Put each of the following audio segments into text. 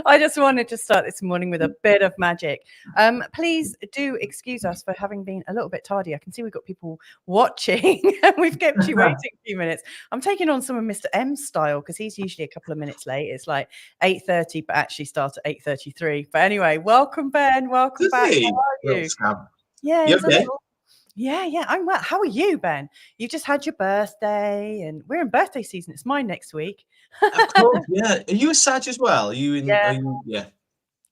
I just wanted to start this morning with a bit of magic. Please do excuse us for having been a little bit tardy. I can see we've got people watching and we've kept you waiting a few minutes. I'm taking on some of Mr. M's style because he's usually a couple of minutes late. It's like 8:30, but actually starts at 8:33. But anyway, welcome, Ben. Welcome back. How are you? Yeah, you okay? Yeah, I'm well. How are you, Ben? You've just had your birthday, and we're in birthday season. It's mine next week. Of course, yeah. Are you a Sag as well? Are you in? Yeah. Yeah.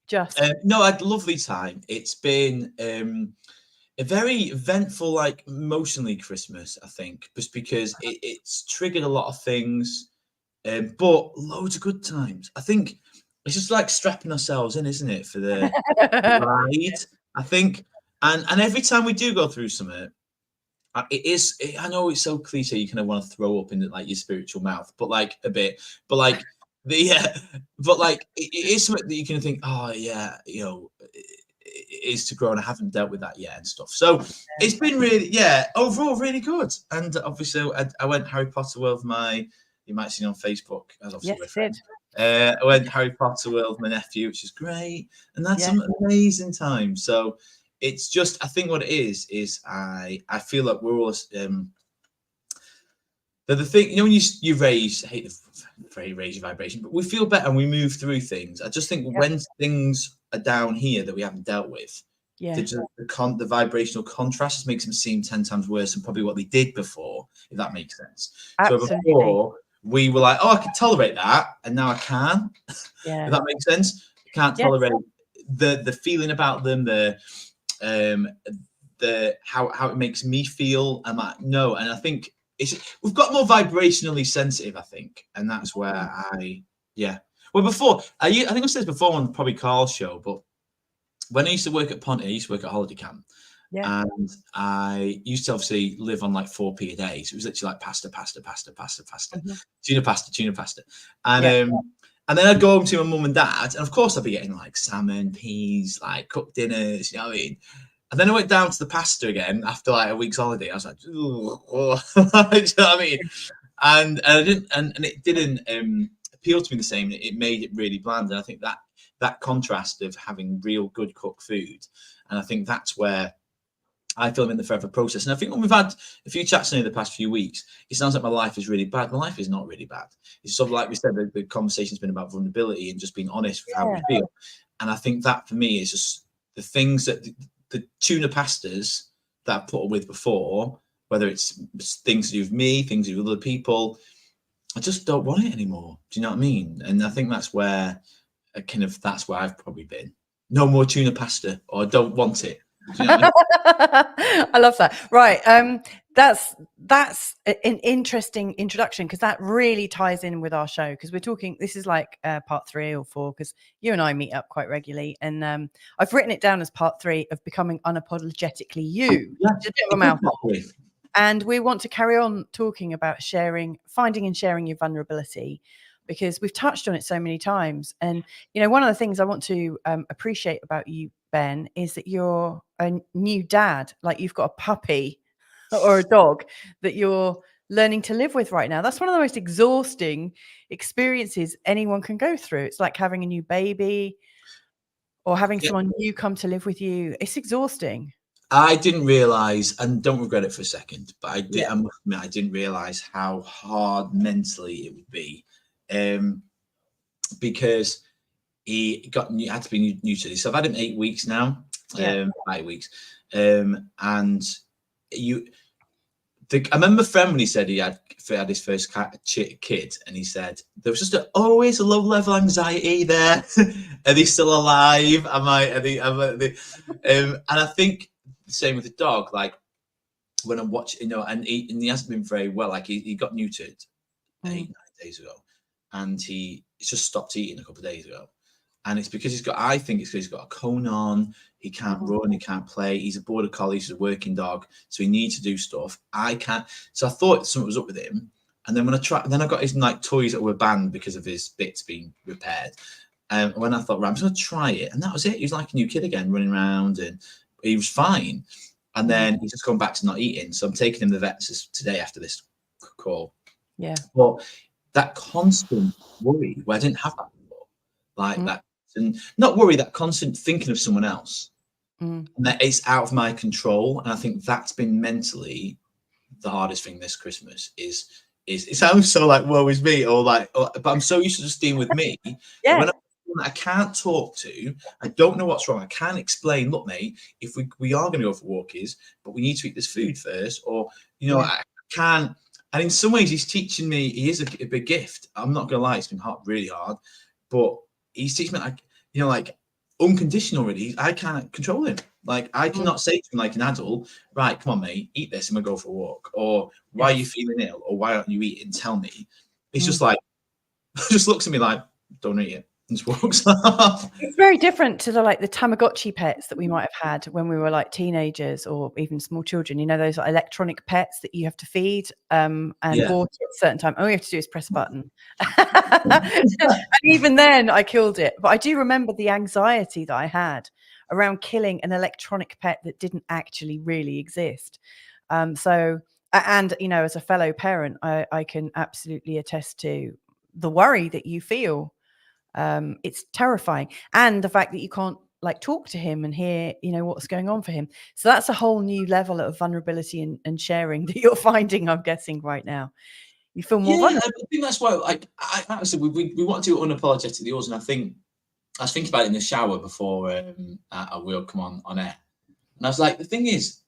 Just no, I had a lovely time. It's been a very eventful, like emotionally Christmas, I think, just because it's triggered a lot of things, but loads of good times. I think it's just like strapping ourselves in, isn't it, for the ride? I think, and every time we do go through something. I know it's so cliche. You kind of want to throw up in like your spiritual mouth, but like a bit. But like it is something that you can think, oh yeah, you know, it is to grow, and I haven't dealt with that yet and stuff. So it's been really, overall really good. And obviously, I went Harry Potter World with you might have seen on Facebook. As obviously yes, did. I went Harry Potter World with my nephew, which is great, and that's some amazing time. So. It's just, I think what it is I feel like we're all, the thing, you know, when you raise, I hate the phrase raise your vibration, but we feel better and we move through things. I just think when things are down here that we haven't dealt with, the vibrational contrast just makes them seem 10 times worse than probably what they did before, if that makes sense. Absolutely. So before, we were like, oh, I can tolerate that, and now I can. Yeah. If that makes sense. I can't tolerate the feeling about them, how it makes me feel. I'm like, no, and I think we've got more vibrationally sensitive, I think, and that's where well, before I think I said this before on probably Carl's show, but when I used to work at Ponty, I used to work at Holiday Camp, and I used to obviously live on like 4p a day, so it was literally like pasta, tuna pasta, and then I'd go home to my mum and dad, and of course I'd be getting like salmon, peas, like cooked dinners, you know what I mean? And then I went down to the pasta again after like a week's holiday. I was like, do you know what I mean? And it didn't appeal to me the same. It made it really bland. And I think that contrast of having real good cooked food, and I think that's where I feel I'm in the forever process. And I think when we've had a few chats in the past few weeks, it sounds like my life is really bad. My life is not really bad. It's sort of like we said, the conversation's been about vulnerability and just being honest with how we feel. And I think that for me is just the things that the tuna pastas that I've put up with before, whether it's things to do with me, things to do with other people, I just don't want it anymore. Do you know what I mean? And I think that's where that's where I've probably been. No more tuna pasta, or I don't want it. Do you know what I mean? I love that. Right. That's an interesting introduction, because that really ties in with our show, because we're talking, this is like part 3 or 4, because you and I meet up quite regularly, and I've written it down as part 3 of becoming unapologetically you. It's a bit of a mouthful. And we want to carry on talking about finding and sharing your vulnerability, because we've touched on it so many times. And, you know, one of the things I want to appreciate about you, Ben, is that you're a new dad. Like, you've got a puppy or a dog that you're learning to live with right now. That's one of the most exhausting experiences anyone can go through. It's like having a new baby or having someone new come to live with you. It's exhausting. I didn't realize, and don't regret it for a second, but I did. I must admit, I didn't realize how hard mentally it would be, because he had to be new to this. So I've had him 8 weeks now, 8 weeks, and I remember a friend when he said he had his first kid, and he said there was just always a low level anxiety there. Are they still alive? And I think the same with the dog. Like, when I'm watching, you know, and he hasn't been very well. Like, he got neutered 8-9 days ago, and he's just stopped eating a couple of days ago. And it's because I think it's because he's got a cone on, he can't run, he can't play, he's a border collie, he's a working dog, so he needs to do stuff. I can't. So I thought something was up with him. And then then I got his like toys that were banned because of his bits being repaired. And when I thought, right, I'm just gonna try it, and that was it. He was like a new kid again, running around, and he was fine. And then he's just gone back to not eating. So I'm taking him to the vets today after this call. Yeah. But that constant worry, where I didn't have that before, like that, and not worry, that constant thinking of someone else, and that it's out of my control. And I think that's been mentally the hardest thing this Christmas is it sounds so like woe is me, but I'm so used to just dealing with me. Yeah. When I can't talk to, I don't know what's wrong. I can't explain. Look, mate, if we are going to go for walkies, but we need to eat this food first, or I can't. And in some ways, he's teaching me. He is a big gift. I'm not gonna lie, it's been really hard, but he's teaching me like unconditional. Really, I can't control him. Like I cannot say to him like an adult, right, come on, mate, eat this and we'll go for a walk. Or why are you feeling ill? Or why aren't you eating? Tell me. It's just like, just looks at me like, don't eat it. And just walks off. It's very different to the Tamagotchi pets that we might have had when we were like teenagers or even small children. Those like electronic pets that you have to feed and water at a certain time. All you have to do is press a button. And even then I killed it. But I do remember the anxiety that I had around killing an electronic pet that didn't actually really exist. As a fellow parent, I can absolutely attest to the worry that you feel. It's terrifying, and the fact that you can't like talk to him and hear what's going on for him. So that's a whole new level of vulnerability and sharing that you're finding, I'm guessing, right now. You feel more vulnerable. I think that's why I said we want to do unapologetically yours, and I was thinking about it in the shower before I will come on air, and I was like, the thing is,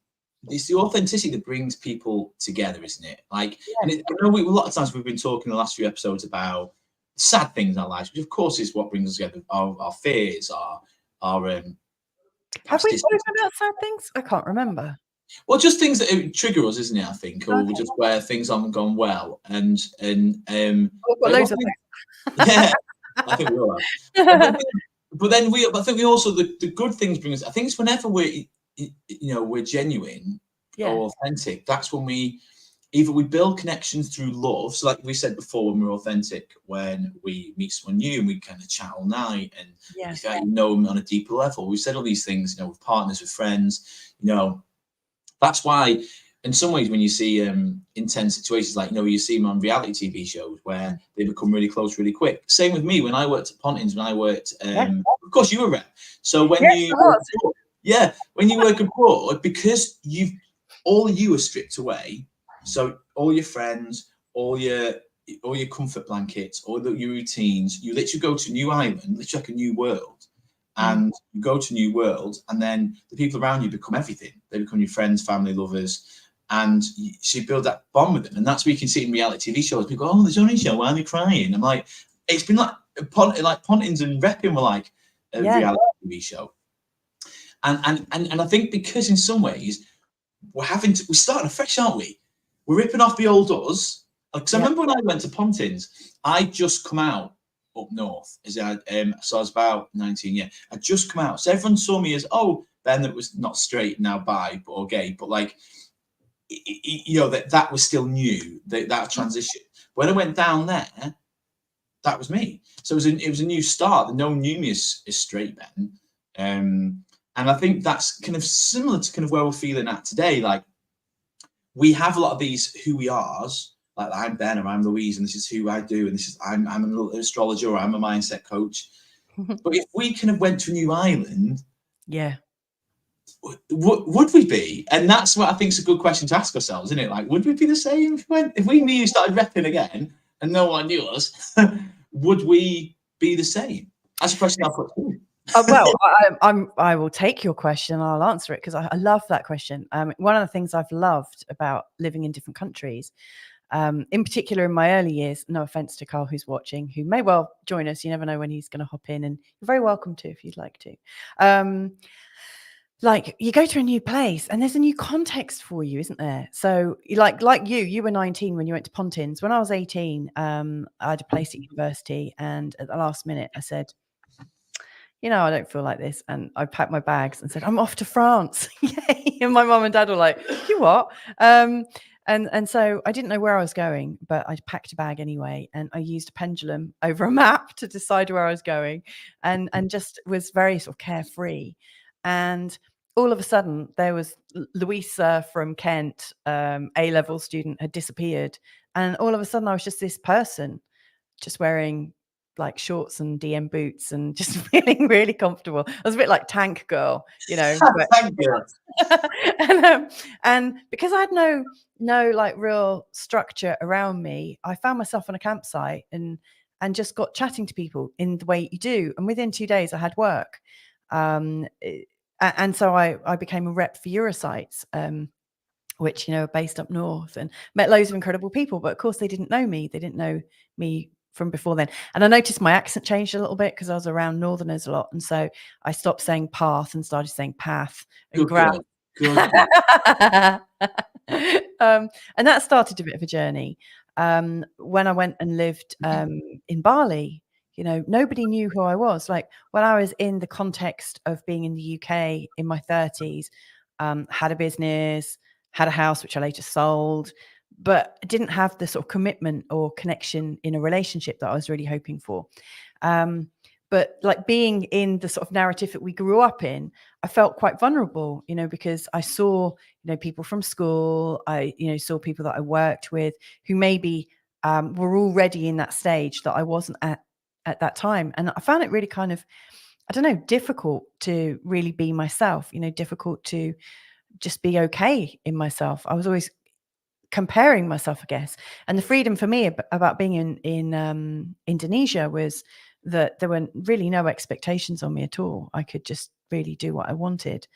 it's the authenticity that brings people together, isn't it? Like, and I know a lot of times we've been talking in the last few episodes about sad things in our lives, which of course is what brings us together. Our fears, our have we spoken about sad things? I can't remember. Well, just things that trigger us, isn't it? I think, or just where things haven't gone well, and I've got loads of things. Yeah, I think we all have. But then I think we also the good things bring us. I think it's whenever we're genuine or authentic. That's when we build connections through love. So like we said before, when we're authentic, when we meet someone new and we kind of chat all night and you feel like you know them on a deeper level. We've said all these things, with partners, with friends, that's why in some ways when you see intense situations like, you see them on reality TV shows where they become really close really quick. Same with me when I worked at Pontins, of course you were rep. So when when you work abroad, because all you are stripped away. So all your friends, all your comfort blankets, all your routines, you literally go to a new island, literally like a new world. And you go to a new world, and then the people around you become everything. They become your friends, family, lovers, and so you build that bond with them. And that's where you can see in reality TV shows. People go, "Oh, there's only a show. Why are they crying?" I'm like, it's been like Pontins and Repping were like a reality TV show. And I think because in some ways we're starting afresh, aren't we? We're ripping off the old us. Because I remember when I went to Pontins, I'd just come out up north. So I was about 19. I'd just come out. So everyone saw me as, Ben that was not straight, now bi or gay. But like, that was still new, that transition. When I went down there, that was me. So it was a new start. No one knew me as straight Ben. And I think that's kind of similar to kind of where we're feeling at today. Like, we have a lot of these who we are, like I'm Ben or I'm Louisa, and this is who I do, and this is I'm an astrologer or I'm a mindset coach. But if we kind of went to a new island, would we be? And that's what I think is a good question to ask ourselves, isn't it? Like, would we be the same if we knew started repping again and no one knew us? Would we be the same? That's a question I'll put to you. Well, I will take your question and I'll answer it because I love that question. One of the things I've loved about living in different countries, in particular in my early years, no offense to Carl who's watching, who may well join us. You never know when he's going to hop in, and you're very welcome to if you'd like to. like you go to a new place and there's a new context for you, isn't there? So like you were 19 when you went to Pontins. When I was 18, I had a place at university, and at the last minute I said, I don't feel like this. And I packed my bags and said, I'm off to France. Yay. And my mum and dad were like, you what? And so I didn't know where I was going, but I packed a bag anyway. And I used a pendulum over a map to decide where I was going, and just was very sort of carefree. And all of a sudden there was Louisa from Kent, A-level student, had disappeared. And all of a sudden I was just this person, just wearing like shorts and DM boots and just feeling really comfortable. I was a bit like Tank Girl, Thank you. and because I had no like real structure around me, I found myself on a campsite and just got chatting to people in the way you do. And within 2 days I had work. And so I became a rep for Eurosites, which, are based up north, and met loads of incredible people. But of course they didn't know me. They didn't know me from before then. And I noticed my accent changed a little bit because I was around northerners a lot. And so I stopped saying path and started saying path and grab. Good. And that started a bit of a journey. When I went and lived in Bali, nobody knew who I was. Like when I was in the context of being in the UK in my 30s, had a business, had a house, which I later sold, but didn't have the sort of commitment or connection in a relationship that I was really hoping for. But like being in the sort of narrative that we grew up in, I felt quite vulnerable, because I saw, people from school, I, saw people that I worked with who maybe were already in that stage that I wasn't at that time. And I found it really kind of, I don't know, difficult to really be myself, difficult to just be okay in myself. I was always comparing myself, I guess. And the freedom for me about being in Indonesia was that there were really no expectations on me at all. I could just really do what I wanted.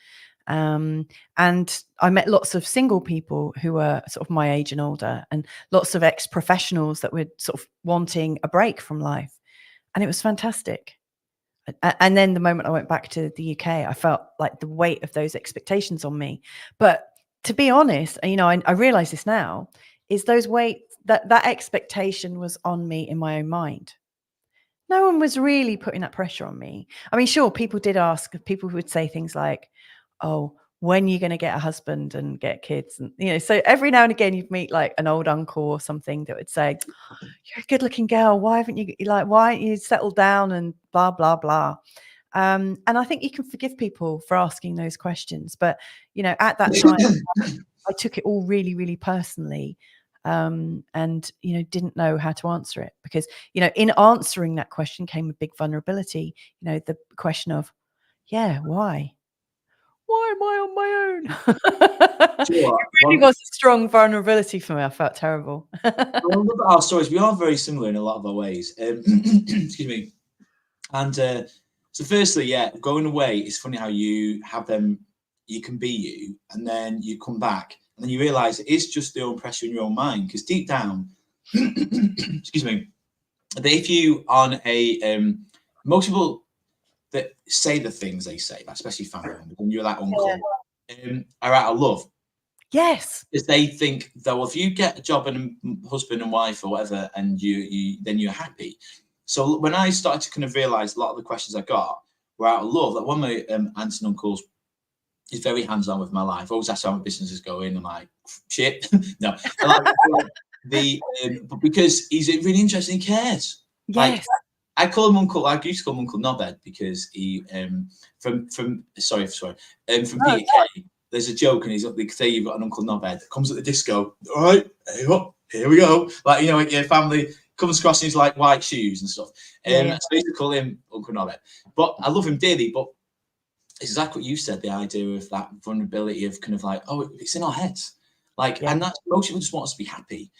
And I met lots of single people who were sort of my age and older, and lots of ex-professionals that were sort of wanting a break from life. And it was fantastic. And then the moment I went back to the UK, I felt like the weight of those expectations on me. But to be honest, I realize this now, is that expectation was on me in my own mind. No one was really putting that pressure on me. I mean, sure, people did ask, people who would say things like, oh, when are you going to get a husband and get kids? And, so every now and again you'd meet like an old uncle or something that would say, you're a good looking girl. Why aren't you settled down and blah, blah, blah. And I think you can forgive people for asking those questions. But, at that time, I took it all really, really personally. And, didn't know how to answer it because, in answering that question came a big vulnerability, the question of, yeah, why? Why am I on my own? Sure. It really was a strong vulnerability for me. I felt terrible. One of our stories, we are very similar in a lot of our ways. Excuse me. And so firstly, yeah, going away, it's funny how you have them, you can be you, and then you come back, and then you realise it is just the own pressure in your own mind, because deep down, excuse me, that if you on a, most people that say the things they say, especially family members, when you're that uncle, are out of love. Yes. Because they think that, well, if you get a job and a husband and wife or whatever, and you then you're happy. So when I started to kind of realise a lot of the questions I got were out of love, like one of my aunts and uncles is very hands-on with my life. Always asks how my business is going. I'm like, shit. No. But because he's really interested, he cares. Yes. Like, I call him Uncle. I used to call him Uncle Knobhead because he from Peter Kay. There's a joke, and they say you've got an Uncle Knobhead that comes at the disco. All right, here we go. Like like your family comes across in his like white shoes and stuff. So I used to call him Uncle Knobhead. But I love him dearly. But it's exactly what you said. The idea of that vulnerability of kind of like, oh, it's in our heads. Like, and that's most people just want us to be happy.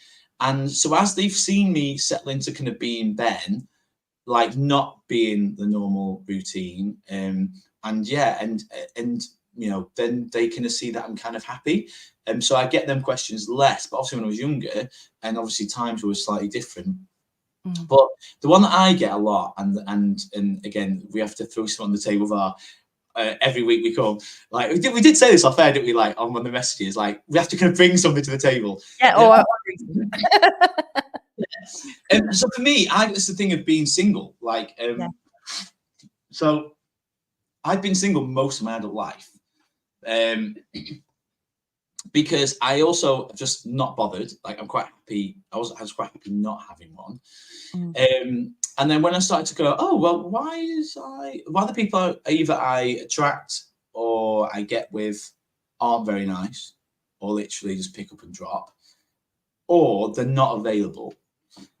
And so as they've seen me settle into kind of being Ben, like not being the normal routine, and then they kind of see that I'm kind of happy. So I get them questions less, but obviously when I was younger, and obviously times were slightly different. But the one that I get a lot, and again, we have to throw some on the table, every week we come. Like we did say this off air, didn't we? Like on one of the messages, like we have to kind of bring something to the table. Yeah. So for me, it's the thing of being single. Like, so I've been single most of my adult life, because I also just not bothered. Like I'm quite happy. I was quite happy not having one. And then when I started to go, oh well, why the people either I attract or I get with aren't very nice, or literally just pick up and drop, or they're not available.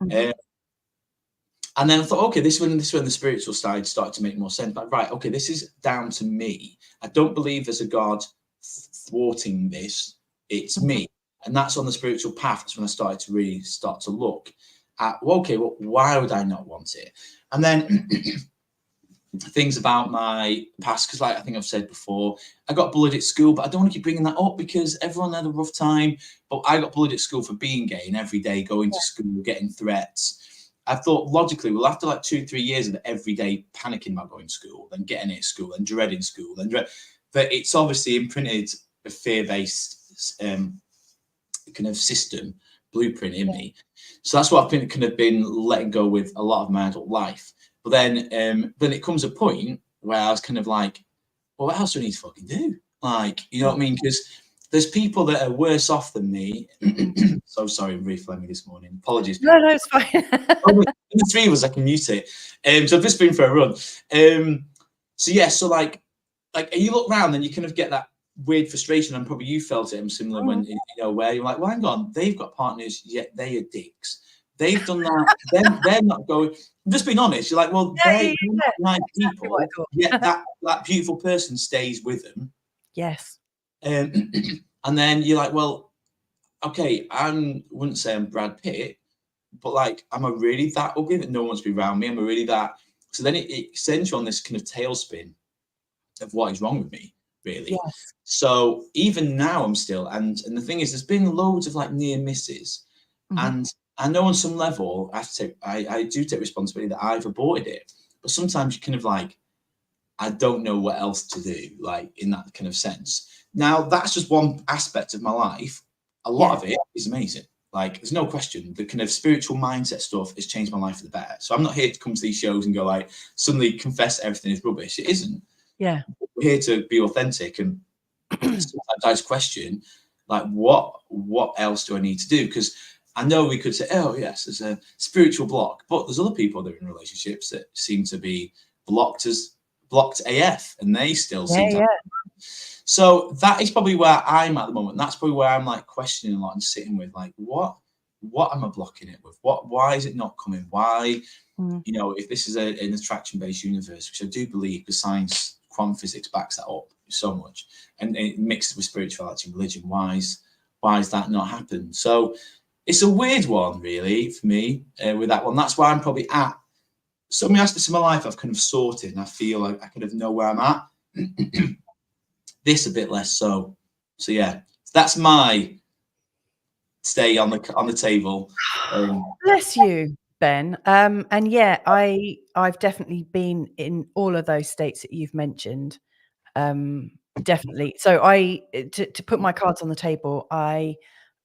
And then I thought, okay, this is when the spiritual side started to make more sense. Like, right, okay, this is down to me. I don't believe there's a God thwarting this. It's me. And that's on the spiritual path. That's when I started to really start to look at, well, okay, well, why would I not want it? And then things about my past, because like I think I've said before, I got bullied at school, but I don't want to keep bringing that up because everyone had a rough time. But I got bullied at school for being gay, and every day going to school, getting threats. I thought logically, well, after like 2-3 years of every day panicking about going to school, then getting it at school, and dreading school, that it's obviously imprinted a fear-based kind of system blueprint in me. So that's what I've been kind of been letting go with a lot of my adult life. But then it comes a point where I was kind of like, well, what else do I need to fucking do? Like, you know what I mean? Because there's people that are worse off than me. So sorry, I'm refilling this morning. Apologies. No, it's fine. The three of us, I can mute it. So I've just been for a run. So yeah, so like you look around and you kind of get that weird frustration, and probably you felt it similar when where you're like, well, hang on, they've got partners, yet they are dicks. They've done that. They're not going. I'm just being honest. You're like, well, they're not nice people. Yet that beautiful person stays with them. Yes. And then you're like, well, okay, I wouldn't say I'm Brad Pitt, but like, am I really that ugly that no one wants to be around me? Am I really that? So then it sends you on this kind of tailspin of what is wrong with me, really. Yes. So even now I'm still, and the thing is, there's been loads of like near misses, and I know on some level I do take responsibility that I've aborted it, but sometimes you kind of like, I don't know what else to do, like in that kind of sense. Now, that's just one aspect of my life. A lot of it is amazing. Like, there's no question. The kind of spiritual mindset stuff has changed my life for the better. So I'm not here to come to these shows and go like, suddenly confess everything is rubbish. It isn't. Yeah. We're here to be authentic, and sometimes I just question, like, what else do I need to do? Because I know we could say, oh, yes, there's a spiritual block. But there's other people that are in relationships that seem to be blocked AF, and they still seem to have. So that is probably where I'm at the moment. That's probably where I'm like questioning a lot and sitting with like, what am I blocking it with? Why is it not coming? Why, you know, if this is an attraction-based universe, which I do believe, because science, quantum physics backs that up so much, and it mixed with spirituality and religion, why is that not happened? So it's a weird one, really, for me with that one. That's why I'm probably at so many aspects of my life I've kind of sorted, and I feel like I kind of know where I'm at. This a bit less so. So yeah, that's my stay on the table. Bless you, Ben. And yeah, I've definitely been in all of those states that you've mentioned. Definitely. So to put my cards on the table, I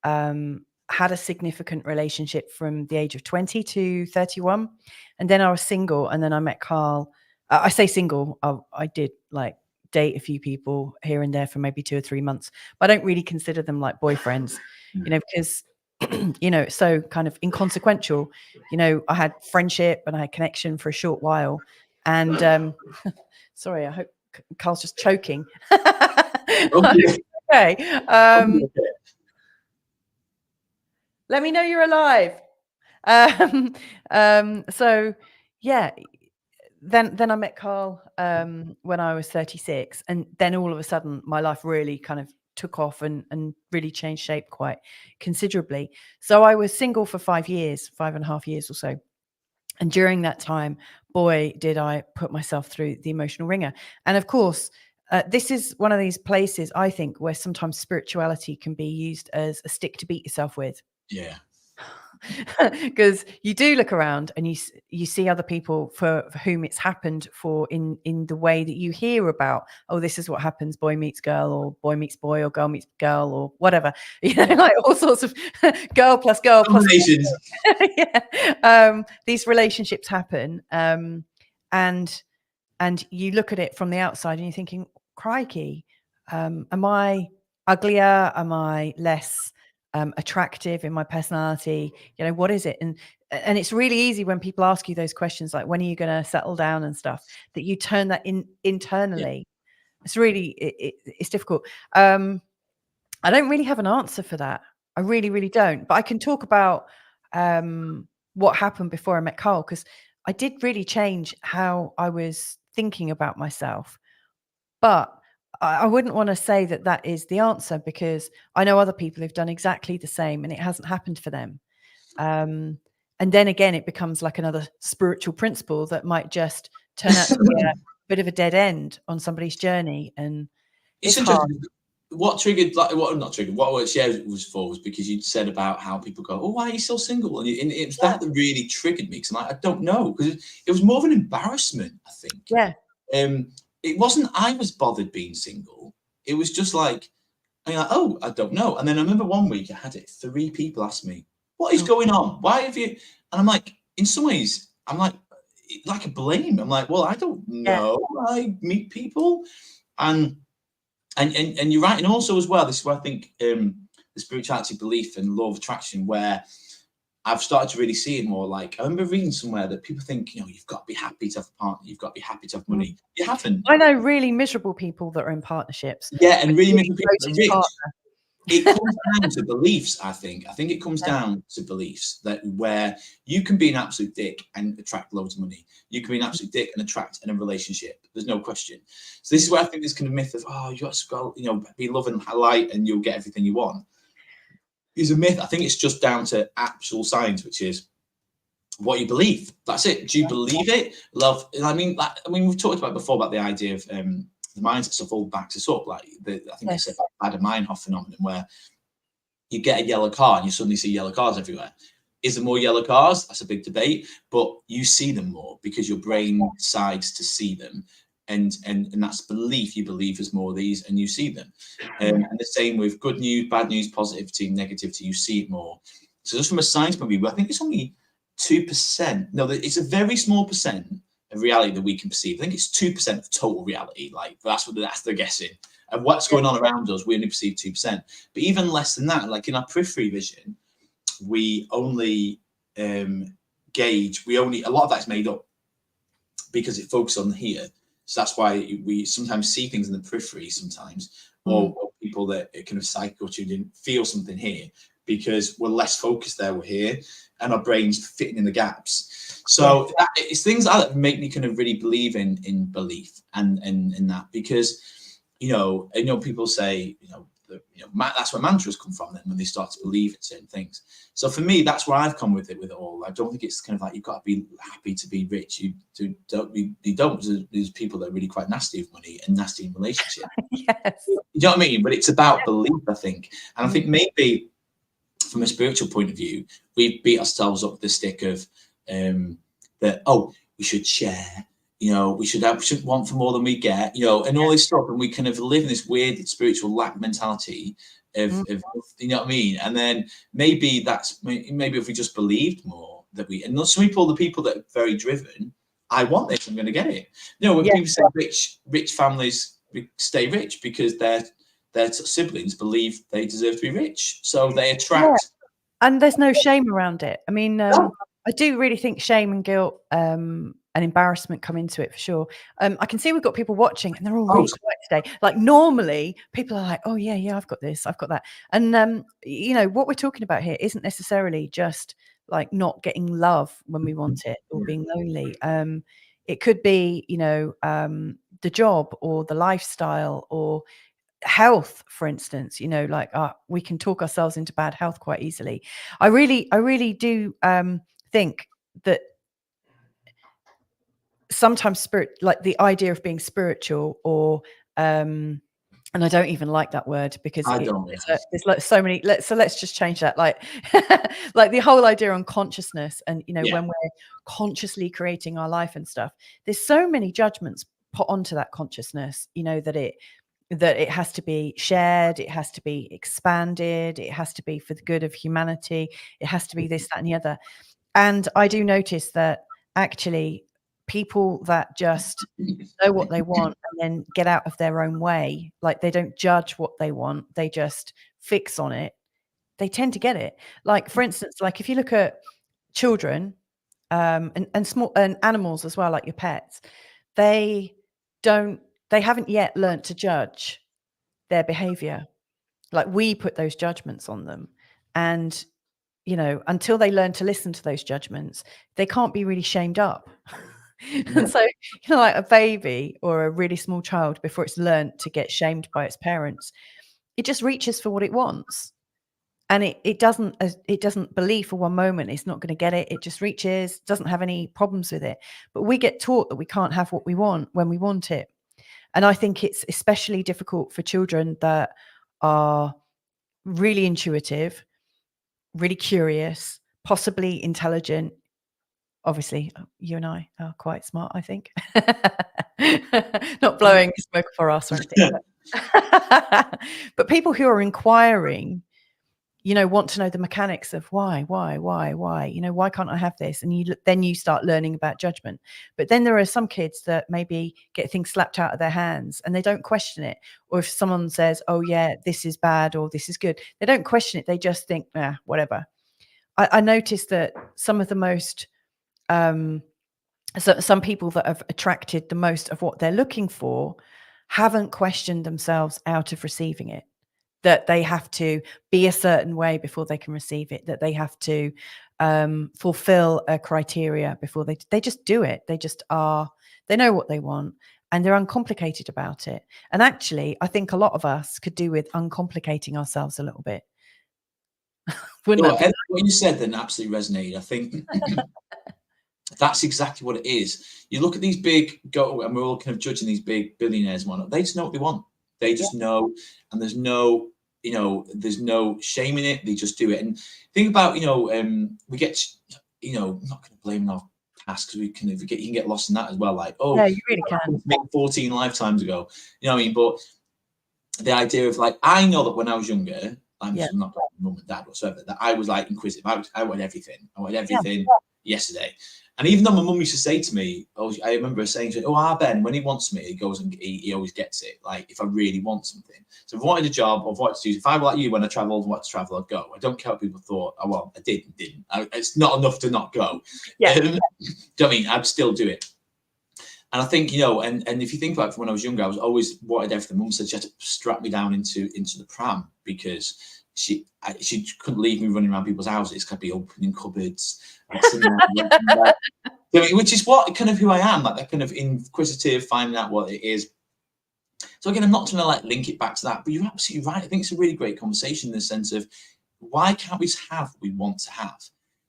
had a significant relationship from the age of 20 to 31, and then I was single, and then I met Carl. I say single. I did like date a few people here and there for maybe 2 or 3 months, but I don't really consider them like boyfriends, you know, because you know, it's so kind of inconsequential. You know, I had friendship and I had connection for a short while, and sorry, I hope Carl's just choking. Okay. Let me know you're alive. So yeah, then I met Carl when I was 36, and then all of a sudden my life really kind of took off and really changed shape quite considerably. So I was single for 5 years, 5.5 years or so. And during that time, boy, did I put myself through the emotional ringer. And of course, this is one of these places, I think, where sometimes spirituality can be used as a stick to beat yourself with. Yeah. because you do look around and you see other people for whom it's happened for in the way that you hear about, oh, this is what happens, boy meets girl, or boy meets boy, or girl meets girl, or whatever, like all sorts of girl plus girl plus yeah. These relationships happen, and you look at it from the outside and you're thinking, crikey, am I uglier? Am I less attractive in my personality? What is it? And it's really easy when people ask you those questions, like, when are you going to settle down and stuff, that you turn that internally. It's really, it's difficult. I don't really have an answer for that. I really, really don't. But I can talk about what happened before I met Carl, because I did really change how I was thinking about myself. But I wouldn't want to say that that is the answer, because I know other people who've done exactly the same and it hasn't happened for them. And then again, it becomes like another spiritual principle that might just turn out to be a bit of a dead end on somebody's journey. And it's hard. interesting. What triggered, like, what not triggered, what share was for was because you said about how people go, oh, why are you still single? And it was that really triggered me, because I'm like, I don't know, because it was more of an embarrassment, I think. Yeah. It wasn't I was bothered being single. It was just like, I'm like, oh, I don't know. And then I remember one week I had it, 3 people asked me, what is going on? Why have you? And I'm like, in some ways, I'm like a blame. I'm like, well, I don't know. I meet people, and you're right. And also as well, this is where I think the spirituality belief and law of attraction, where I've started to really see it more. Like, I remember reading somewhere that people think, you've got to be happy to have a partner, you've got to be happy to have money. You haven't. I know really miserable people that are in partnerships. Yeah, and really miserable people that are rich. It comes down to beliefs, I think. I think it comes down to beliefs, that where you can be an absolute dick and attract loads of money. You can be an absolute dick and attract in a relationship. There's no question. So this is where I think this kind of myth of, oh, you got to go, be love and light and you'll get everything you want, is a myth. I think it's just down to actual science, which is what you believe. That's it. Do you believe it? Love. I mean, we've talked about before about the idea of the mindset stuff all backs us up. Like, I think it's a Bader-Meinhof phenomenon, where you get a yellow car and you suddenly see yellow cars everywhere. Is there more yellow cars? That's a big debate, but you see them more because your brain decides to see them. And that's belief. You believe there's more of these and you see them. And the same with good news, bad news, positivity, negativity, you see it more. So just from a science point of view, I think it's only 2%. No, it's a very small percent of reality that we can perceive. I think it's 2% of total reality. Like, that's they're guessing. And what's going on around us, we only perceive 2%. But even less than that, like in our periphery vision, we only gauge, a lot of that's made up because it focuses on here. So that's why we sometimes see things in the periphery sometimes, or people that are kind of psycho tuned in feel something here, because we're less focused there, we're here, and our brain's fitting in the gaps. So it's things like that make me kind of really believe in belief and in that, because people say that's where mantras come from, then when they start to believe in certain things. So for me, that's where I've come with it all. I don't think it's kind of like you've got to be happy to be rich. You don't. There's people that are really quite nasty with money and nasty in relationships. Yes. You know what I mean? But it's about belief, I think. And I think maybe from a spiritual point of view, we beat ourselves up with the stick of that, we should share, we shouldn't want for more than we get, and all this stuff. And we kind of live in this weird spiritual lack mentality of you know what I mean? And then maybe if we just believed more that and some people, the people that are very driven, I want this, I'm going to get it. When people say rich families stay rich because their siblings believe they deserve to be rich, so they attract. And there's no shame around it. I mean, I do really think shame and guilt and embarrassment come into it for sure. I can see we've got people watching and they're all really quiet today. Like, normally people are like, oh yeah, I've got this, I've got that. And what we're talking about here isn't necessarily just like not getting love when we want it, or being lonely. It could be, the job or the lifestyle or health, for instance. We can talk ourselves into bad health quite easily. I really do think that sometimes like the idea of being spiritual or and I don't even like that word because I don't. there's like so many. Let's just change that. Like, like the whole idea on consciousness, and when we're consciously creating our life and stuff, there's so many judgments put onto that consciousness. That it has to be shared, it has to be expanded, it has to be for the good of humanity, it has to be this, that, and the other. And I do notice that actually people that just know what they want and then get out of their own way, like they don't judge what they want, they just fix on it, they tend to get it. Like, for instance, like if you look at children, and small and animals as well, like your pets, they haven't yet learned to judge their behavior. Like, we put those judgments on them, and until they learn to listen to those judgments, they can't be really shamed up. And so, like a baby or a really small child, before it's learned to get shamed by its parents, it just reaches for what it wants. And it doesn't believe for one moment it's not going to get it. It just reaches, doesn't have any problems with it. But we get taught that we can't have what we want when we want it. And I think it's especially difficult for children that are really intuitive, really curious, possibly intelligent. Obviously, you and I are quite smart, I think. Not blowing smoke for us or anything. But people who are inquiring, want to know the mechanics of why, why can't I have this? And then you start learning about judgment. But then there are some kids that maybe get things slapped out of their hands and they don't question it. Or if someone says, oh yeah, this is bad or this is good, they don't question it. They just think, whatever. I noticed that some of the most, some people that have attracted the most of what they're looking for haven't questioned themselves out of receiving it. That they have to be a certain way before they can receive it, that they have to fulfill a criteria before they just do it. They just are, they know what they want and they're uncomplicated about it. And actually, I think a lot of us could do with uncomplicating ourselves a little bit. What you said then absolutely resonated. I think that's exactly what it is. You look at these big, and we're all kind of judging these big billionaires and whatnot. They just know what they want. They just know, and there's no shame in it. They just do it. And think about, we get, I'm not going to blame our past because you can get lost in that as well. Like, oh, yeah, you really can. 14 lifetimes ago, you know what I mean? But the idea of like, I know that when I was younger, I'm not like mum and dad whatsoever, that I was like inquisitive. I wanted everything. I wanted everything yesterday. And even though my mum used to say to me, I remember her saying, Ben, when he wants me, he goes and he always gets it. Like, if I really want something. So if I wanted a job, or wanted to do, if I were like you, when I travelled and wanted to travel, I'd go. I don't care what people thought. Oh, well, I didn't. It's not enough to not go. Yeah. Do you know what I mean? I'd still do it. And I think, and if you think about it, from when I was younger, I was always wanted everything. Mum said she had to strap me down into the pram because she couldn't leave me running around people's houses. Could be opening cupboards, which is what kind of who I am, like that kind of inquisitive, finding out what it is. So again, I'm not trying to like link it back to that, but you're absolutely right. I think it's a really great conversation in the sense of why can't we have what we want to have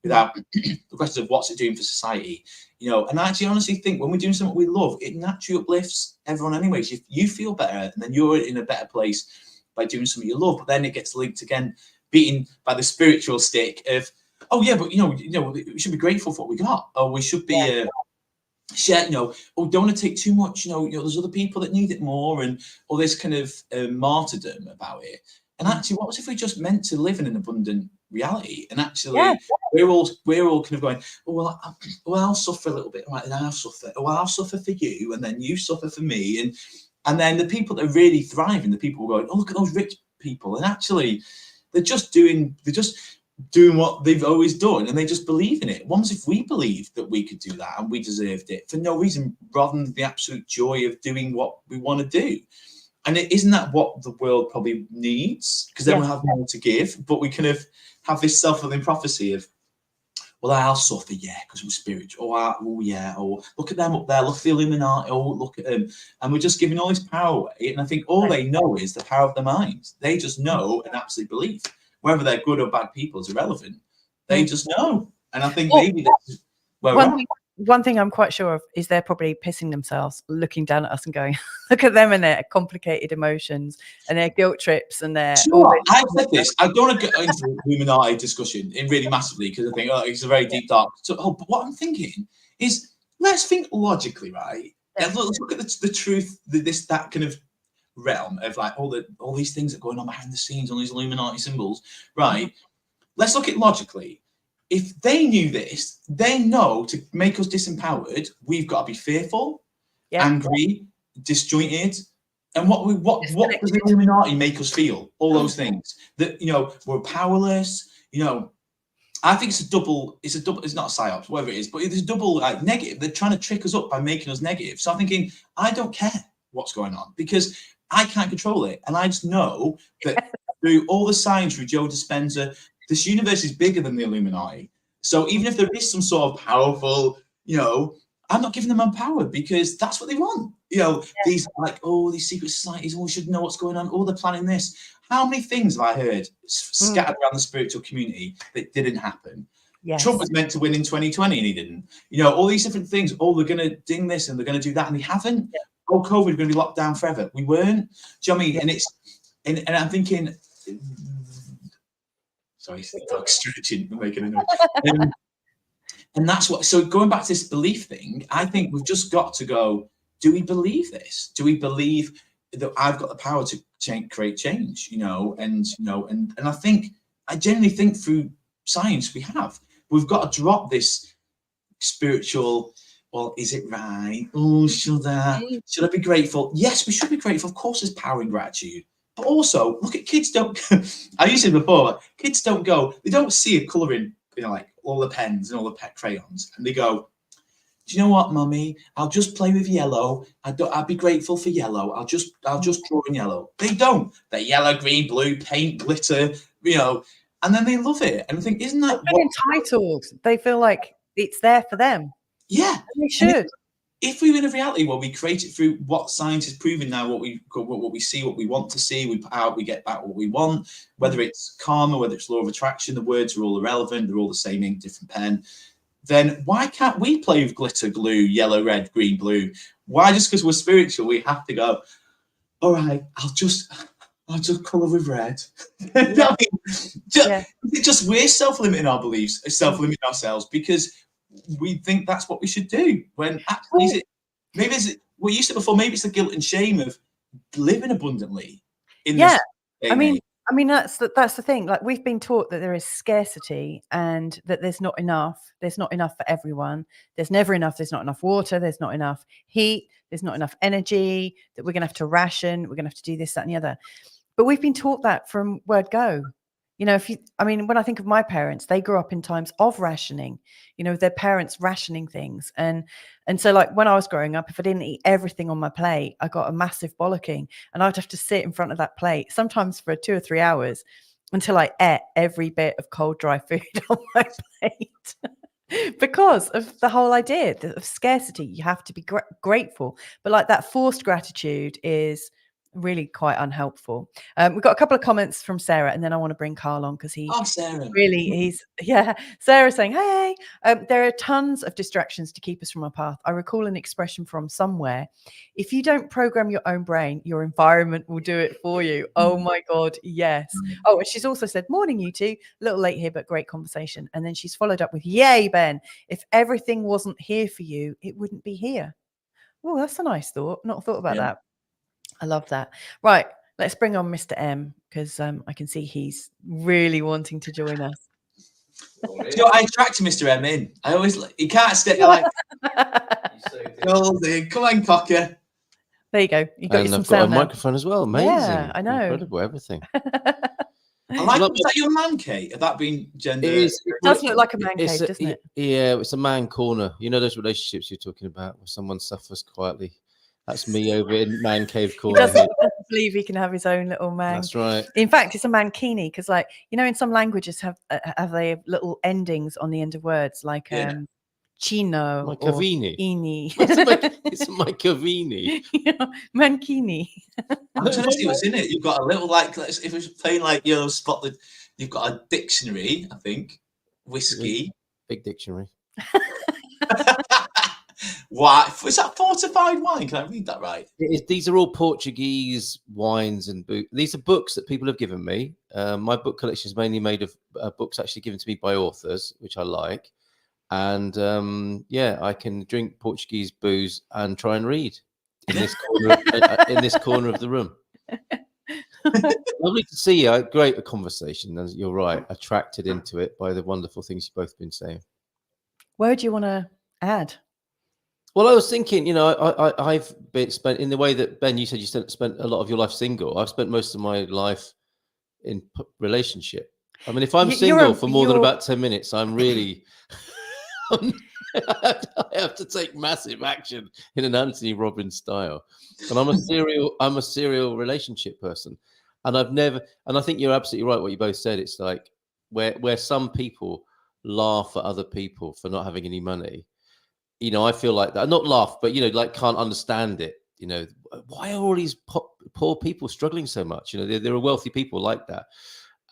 without the question of what's it doing for society, And I actually honestly think when we're doing something we love, it naturally uplifts everyone anyways. If you feel better, and then you're in a better place by doing something you love, but then it gets linked again, beaten by the spiritual stick of, oh yeah, but we should be grateful for what we got, or we should be share, don't want to take too much, there's other people that need it more, and all this kind of martyrdom about it. And actually, what if we just meant to live in an abundant reality? And actually, we're all kind of going, I'll suffer a little bit, right? And I'll suffer. I'll suffer for you, and then you suffer for me, and then the people that are really thriving, the people going, oh, look at those rich people, and actually, they're just doing what they've always done, and they just believe in it. Once if we believed that we could do that and we deserved it for no reason, rather than the absolute joy of doing what we want to do. And isn't that what the world probably needs? Because then we'll have more to give, but we kind of have this self-fulfilling prophecy of, well, I'll suffer, because we're spiritual. Or look at them up there, look at the Illuminati, look at them. And we're just giving all this power away. And I think all they know is the power of their minds. They just know and absolutely believe. Whether they're good or bad people is irrelevant. They just know. And I think maybe that's where we're at. one thing I'm quite sure of is they're probably pissing themselves, looking down at us and going, "Look at them and their complicated emotions and their guilt trips and their." Do you know what? I've said this. I don't want to get into the Illuminati discussion in really massively because I think it's a very deep dark. So, but what I'm thinking is, let's think logically, right? Yeah. And let's look at the truth. That kind of realm of like all these things that are going on behind the scenes, all these Illuminati symbols, right? Let's look at it logically. If they knew this, they know to make us disempowered, we've got to be fearful, angry, disjointed. And what does the Illuminati make us feel? All those things that, we're powerless. I think it's a double. It's not a psyops, whatever it is, but it's a double negative. They're trying to trick us up by making us negative. So I'm thinking, I don't care what's going on because I can't control it, and I just know that through all the science, through Joe Dispenza, this universe is bigger than the Illuminati. So even if there is some sort of powerful, I'm not giving them my power because that's what they want. These these secret societies, we should know what's going on. Oh, they're planning this. How many things have I heard scattered around the spiritual community that didn't happen? Yes. Trump was meant to win in 2020 and he didn't. All these different things. Oh, they're going to ding this and they're going to do that and they haven't. Yeah. Oh, COVID, we're going to be locked down forever. We weren't. Do you know what I mean? Yeah. And I'm thinking. Sorry, it's the dog stretching, making a noise. And that's what. So going back to this belief thing, I think we've just got to go. Do we believe this? Do we believe that I've got the power to create change? And I genuinely think through science we've got to drop this spiritual. Well, is it right? Oh, should I be grateful? Yes, we should be grateful. Of course, there's power in gratitude. But also, look at kids. I used it before. Kids don't go. They don't see a colouring, like all the pens and all the pet crayons, and they go, "Do you know what, Mummy? I'll just play with yellow. I'd be grateful for yellow. I'll just draw in yellow." They don't. They're yellow, green, blue, paint, glitter, and then they love it. And I think, isn't that entitled? They feel like it's there for them. Yeah, and they should. If we were in a reality where we create it through what science is proving now, what we see, what we want to see, we get back what we want, whether it's karma, whether it's law of attraction, the words are all irrelevant, they're all the same ink, different pen, then why can't we play with glitter, glue, yellow, red, green, blue? Why just because we're spiritual, we have to go, all right, I'll just colour with red. Just we're self-limiting our beliefs, self-limiting ourselves because we think that's what we should do when actually maybe it's what you said before, maybe it's the guilt and shame of living abundantly in this day. I mean that's the thing, like we've been taught that there is scarcity and that there's not enough for everyone, there's never enough, there's not enough water, there's not enough heat, there's not enough energy, that we're gonna have to ration, we're gonna have to do this, that and the other. But we've been taught that from word go. When I think of my parents, they grew up in times of rationing, their parents rationing things. And so like when I was growing up, if I didn't eat everything on my plate, I got a massive bollocking and I'd have to sit in front of that plate, sometimes for 2 or 3 hours until I ate every bit of cold, dry food on my plate. Because of the whole idea of scarcity, you have to be grateful. But like that forced gratitude is really quite unhelpful. We've got a couple of comments from Sarah, and then I want to bring Carl on because Sarah's saying, hey, there are tons of distractions to keep us from our path. I recall an expression from somewhere: if you don't program your own brain, your environment will do it for you. Oh my God, yes. Oh, and she's also said, morning you two, a little late here but great conversation. And then she's followed up with, yay Ben, if everything wasn't here for you, it wouldn't be here. Oh, that's a nice thought. Not thought about that. I love that. Right, let's bring on Mr. M because I can see he's really wanting to join us. I attract Mr. M in. I always he can't stick. Like, come on, cocker. There you go. You got and some I've got sound a now. microphone as well. Amazing. Yeah, I know. Incredible, everything. I like. Was that your man cave? Have that been gender? It does look like a man cave, doesn't it? Yeah, it's a man corner. Those relationships you're talking about where someone suffers quietly. That's me over in man cave corner. He doesn't believe he can have his own little man. That's right. In fact, it's a mankini because, like, in some languages have they little endings on the end of words, like chino or ini. It's my cavini. Mankini. I'm trying to see what's in it. You've got a little, like, if it's playing like spotted, you've got a dictionary, I think, whiskey, big dictionary. Why? Is that fortified wine? Can I read that right? These are all Portuguese wines and these are books that people have given me. My book collection is mainly made of books actually given to me by authors, which I like. And yeah, I can drink Portuguese booze and try and read in this corner in this corner of the room. Lovely to see you. Great conversation. And you're right, attracted into it by the wonderful things you've both been saying. Where do you want to add? Well, I was thinking, you know, I've been spent in the way that Ben, you said you spent a lot of your life single. I've spent most of my life in relationship. I mean, if I'm single for more than about 10 minutes, I'm really, I have to take massive action in an Anthony Robbins style. And I'm a serial relationship person. And I've never, and I think you're absolutely right what you both said. It's like where some people laugh at other people for not having any money. You know, I feel like that, not laugh, but, you know, like can't understand it. You know, why are all these poor people struggling so much? You know, there are wealthy people like that.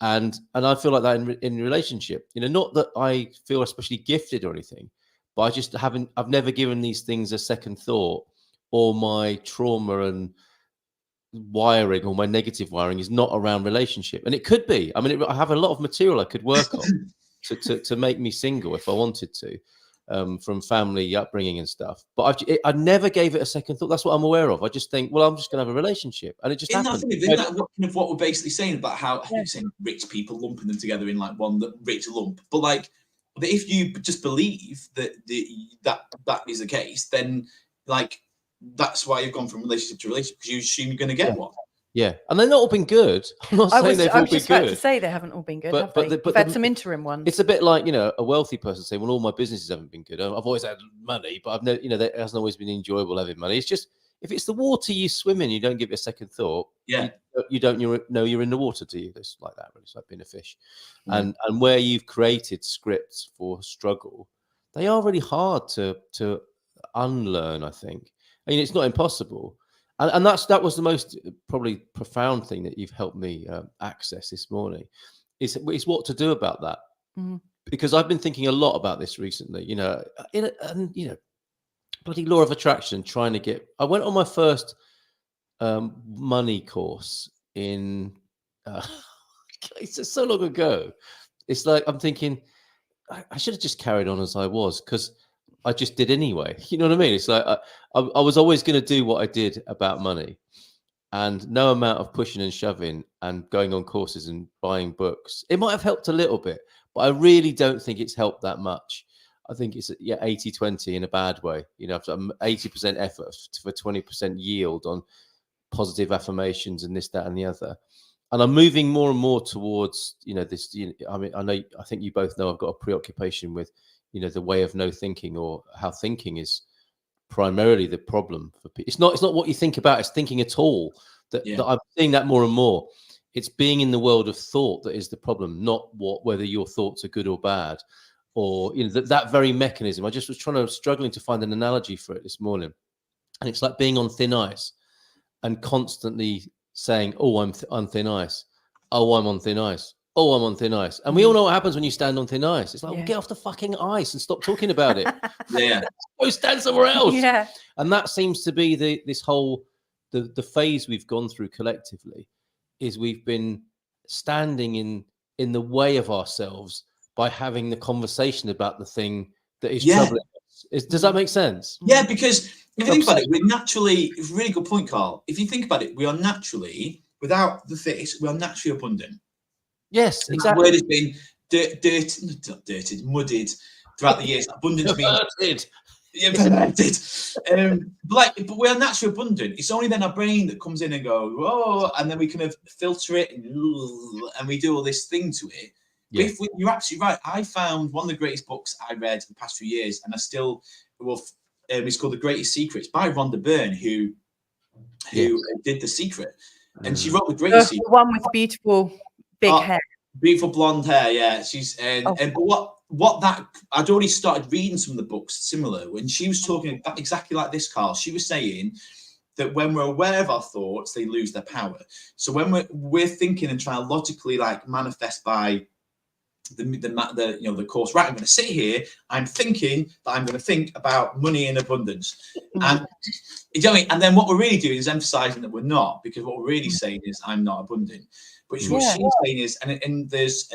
And I feel like that in relationship, you know, not that I feel especially gifted or anything, but I just I've never given these things a second thought, or my trauma and wiring or my negative wiring is not around relationship. And it could be, I mean, I have a lot of material I could work on to make me single if I wanted to. From family upbringing and stuff, but I never gave it a second thought. That's what I'm aware of. I just think, well, I'm just gonna have a relationship, and it just happened. Isn't that kind of what we're basically saying about how you're saying rich people lumping them together in like one rich lump? But like, if you just believe that that is the case, then like that's why you've gone from relationship to relationship, because you assume you're going to get one. Yeah, and they're not all been good. I'm not saying they've all been good. I was just about to say they haven't all been good, have they? You've had some interim ones. It's a bit like, you know, a wealthy person saying, well, all my businesses haven't been good. I've always had money, but I've never, you know, it hasn't always been enjoyable having money. It's just, if it's the water you swim in, you don't give it a second thought. Yeah. You don't know you're in the water, do you? It's like that, really. It's like being a fish. And where you've created scripts for struggle, they are really hard to unlearn, I think. I mean, it's not impossible. And that was the most probably profound thing that you've helped me access this morning, is what to do about that. Mm-hmm. Because I've been thinking a lot about this recently, you know, you know, bloody law of attraction, trying to get. I went on my first money course in. It's just so long ago. It's like I'm thinking I should have just carried on as I was, because I just did anyway. You know what I mean? It's like I was always going to do what I did about money, and no amount of pushing and shoving and going on courses and buying books. It might have helped a little bit, but I really don't think it's helped that much. I think it's 80-20 in a bad way. You know, 80% effort for 20% yield on positive affirmations and this, that, and the other. And I'm moving more and more towards, you know, this. You know, I mean, I think you both know I've got a preoccupation with, you know, the way of no thinking, or how thinking is primarily the problem for people. It's not what you think about, it's thinking at all. That I'm seeing that more and more. It's being in the world of thought that is the problem, not whether your thoughts are good or bad, or, you know, that very mechanism. I just was struggling to find an analogy for it this morning. And it's like being on thin ice and constantly saying, oh, I'm on thin ice. Oh, I'm on thin ice. Oh, I'm on thin ice. And we all know what happens when you stand on thin ice. It's like, well, get off the fucking ice and stop talking about it. Go stand somewhere else. Yeah. And that seems to be this whole, the phase we've gone through collectively, is we've been standing in the way of ourselves by having the conversation about the thing that is troubling us. Does that make sense? Yeah, because if you think about it, we're naturally, it's a really good point, Carl. If you think about it, we are naturally, without the face, we are naturally abundant. Yes, and exactly. That word has been muddied throughout the years. Abundance means but we are naturally abundant. It's only then our brain that comes in and goes, oh, and then we kind of filter it and we do all this thing to it. Yeah. But you're absolutely right. I found one of the greatest books I read in the past few years, and I still will. It's called The Greatest Secrets by Rhonda Byrne, who did The Secret, and she wrote The Greatest Secret. The one with the beautiful big hair. Beautiful blonde hair, yeah. She's but what that I'd already started reading some of the books similar when she was talking about exactly like this, Carl. She was saying that when we're aware of our thoughts, they lose their power. So when we're thinking and trying to logically like manifest by the course. Right, I'm going to sit here. I'm thinking that I'm going to think about money in abundance, and you know what I mean? And then what we're really doing is emphasizing that we're not, because what we're really saying is I'm not abundant. But what she's saying is, and there's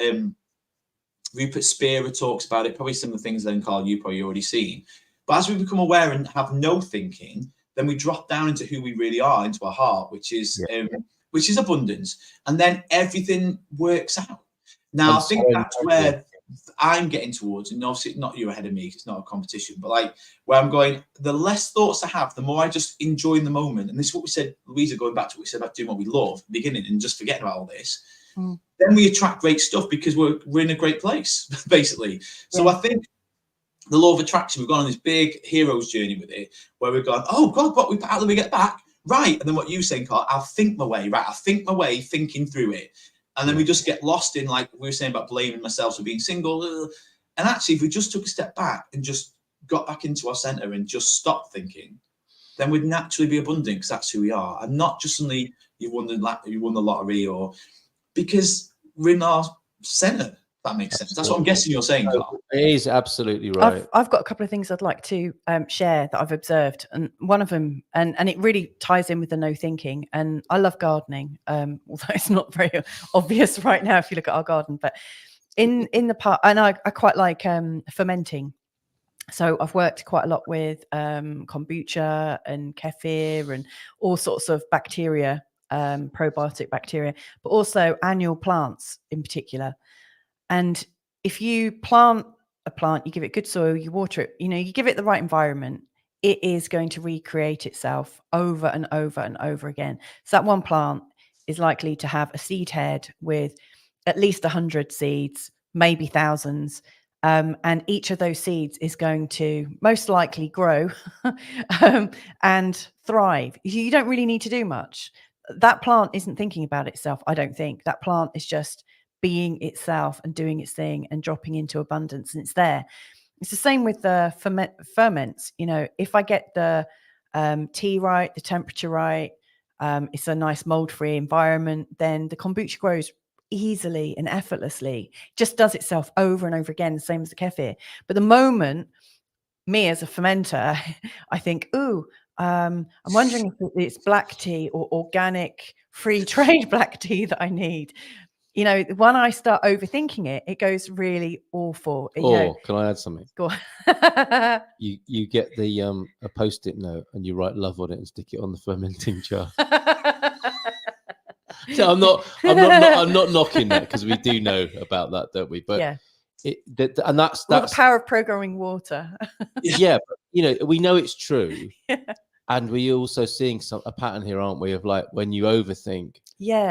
Rupert Spira talks about it. Probably some of the things then, Carl, you probably already seen. But as we become aware and have no thinking, then we drop down into who we really are, into our heart, which is abundance, and then everything works out. Now, I think that's where I'm getting towards, and obviously not you ahead of me, it's not a competition, but like where I'm going, the less thoughts I have, the more I just enjoy the moment. And this is what we said, Louisa, going back to what we said about doing what we love, beginning and just forgetting about all this. Then we attract great stuff because we're in a great place, basically. So I think the law of attraction, we've gone on this big hero's journey with it, where we've gone, oh God, how do we get back? Right. And then what you were saying, Carl, I'll think my way, right? I'll think my way, thinking through it. And then we just get lost in, like we were saying about blaming myself for being single. And actually, if we just took a step back and just got back into our center and just stopped thinking, then we'd naturally be abundant, because that's who we are. And not just suddenly you won the lottery, or because we're in our center. That makes sense. That's what I'm guessing you're saying, Carl. It is absolutely right. I've got a couple of things I'd like to share that I've observed, and one of them, and it really ties in with the no thinking. And I love gardening, although it's not very obvious right now if you look at our garden. But in the part, and I quite like fermenting. So I've worked quite a lot with kombucha and kefir and all sorts of bacteria, probiotic bacteria, but also annual plants in particular. And if you plant a plant, you give it good soil, you water it, you give it the right environment, it is going to recreate itself over and over and over again. So that one plant is likely to have a seed head with at least 100 seeds, maybe thousands. And each of those seeds is going to most likely grow and thrive. You don't really need to do much. That plant isn't thinking about itself, I don't think. That plant is just being itself and doing its thing and dropping into abundance, and it's there. It's the same with the ferments. If I get the tea right, the temperature right, it's a nice mold-free environment, then the kombucha grows easily and effortlessly. Just does itself over and over again, the same as the kefir. But the moment me as a fermenter, I think, I'm wondering if it's black tea or organic free trade black tea that I need. When I start overthinking it goes really awful. Can I add something? Go on. You get the a post-it note and you write love on it and stick it on the fermenting jar. So I'm not knocking that, because we do know about that, don't we? But that's the power of programming water. Yeah, but, we know it's true. And we're also seeing a pattern here, aren't we, of like when you overthink,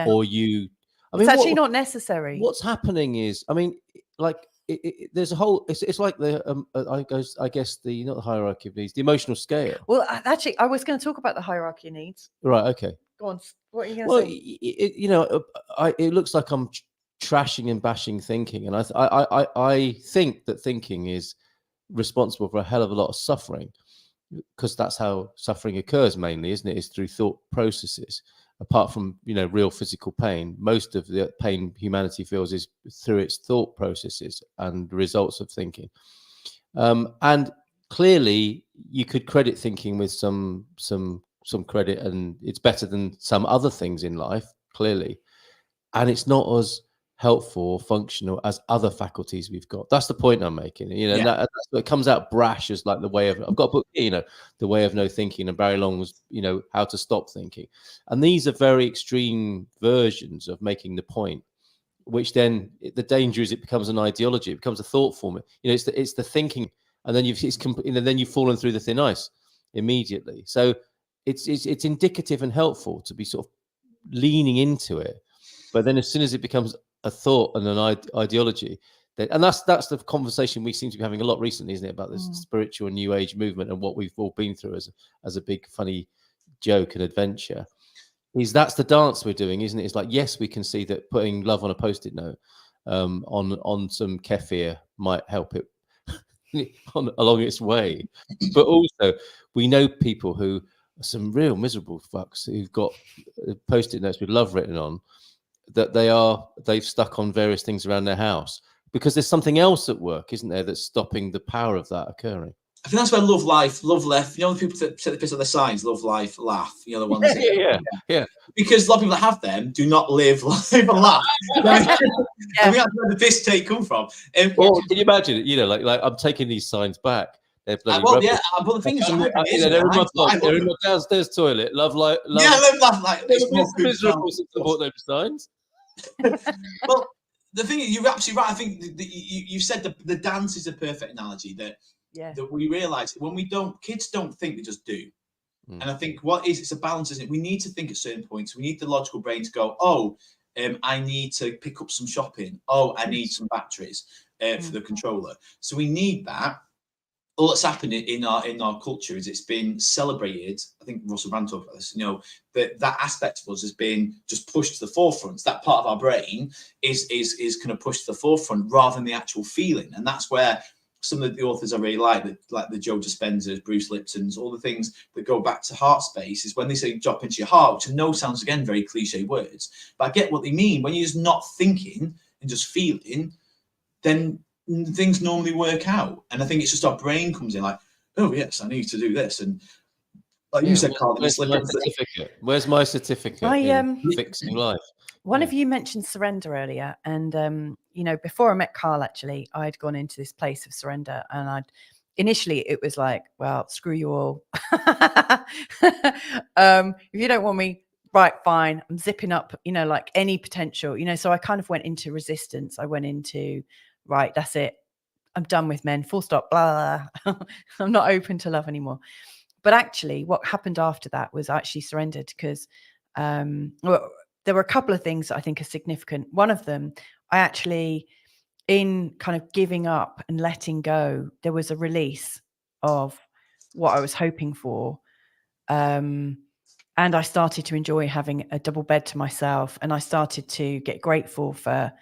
or you. It's actually not necessary. What's happening is, there's a whole. It's like I guess the not the hierarchy of needs, the emotional scale. Well, actually, I was going to talk about the hierarchy of needs. Right. Okay. Go on. What are you going to say? It looks like I'm trashing and bashing thinking, and I think that thinking is responsible for a hell of a lot of suffering, because that's how suffering occurs mainly, isn't it? Is through thought processes. Apart from real physical pain, most of the pain humanity feels is through its thought processes and the results of thinking. And clearly, you could credit thinking with some credit, and it's better than some other things in life, clearly. And it's not as helpful or functional as other faculties we've got. That's the point I'm making. That's what it comes out brash as like the way of. I've got a book, The Way of No Thinking, and Barry Long was, How to Stop Thinking. And these are very extreme versions of making the point, which then the danger is it becomes an ideology, it becomes a thought form. It's the thinking, and then then you've fallen through the thin ice immediately. So it's indicative and helpful to be sort of leaning into it, but then as soon as it becomes a thought and an ideology, and that's the conversation we seem to be having a lot recently, isn't it, about this spiritual and new age movement and what we've all been through as a big funny joke and adventure. That's the dance we're doing, isn't it? It's like, yes, we can see that putting love on a post-it note on some kefir might help it along its way, but also we know people who are some real miserable fucks who've got post-it notes with love written on, that they've stuck on various things around their house, because there's something else at work, isn't there, that's stopping the power of that occurring. I think that's where love life, love left. You know, the people that set the piss on their signs, love life, laugh. You know, the ones. Yeah. Because a lot of people that have them do not live life and laugh. I think that's where the piss take come from. Well, can you imagine it? You know, like I'm taking these signs back. They're bloody well, rubbish. yeah, but the thing is, they're in my downstairs toilet. Love life. Yeah, live laugh like it's miserable since I bought those signs. Well, the thing is, you're absolutely right. I think you said the dance is a perfect analogy that we realise when kids don't think, they just do. And I think it's a balance, isn't it? We need to think at certain points. We need the logical brain to go, I need to pick up some shopping. I need some batteries for the controller. So we need that. All that's happened in our culture is it's been celebrated. I think Russell Brand talked about this. You know, that aspect of us has been just pushed to the forefront. That part of our brain is kind of pushed to the forefront rather than the actual feeling. And that's where some of the authors I really like the Joe Dispenzas, Bruce Lipton's, all the things that go back to heart space, is when they say drop into your heart, which I know sounds, again, very cliche words, but I get what they mean. When you're just not thinking and just feeling, then things normally work out. And I think it's just our brain comes in like, oh yes, I need to do this. And like you said, Carl, where's my certificate? Where's my certificate in fixing life? One of you mentioned surrender earlier, and you know, before I met Carl, actually, I'd gone into this place of surrender, and initially it was like, well, screw you all. If you don't want me, right, fine, I'm zipping up, you know, like any potential, you know. So I kind of went into resistance. I went into, right, that's it, I'm done with men, full stop, blah, blah, blah. I'm not open to love anymore. But actually what happened after that was I actually surrendered because there were a couple of things that I think are significant. One of them, I actually, in kind of giving up and letting go, there was a release of what I was hoping for. And I started to enjoy having a double bed to myself, and I started to get grateful for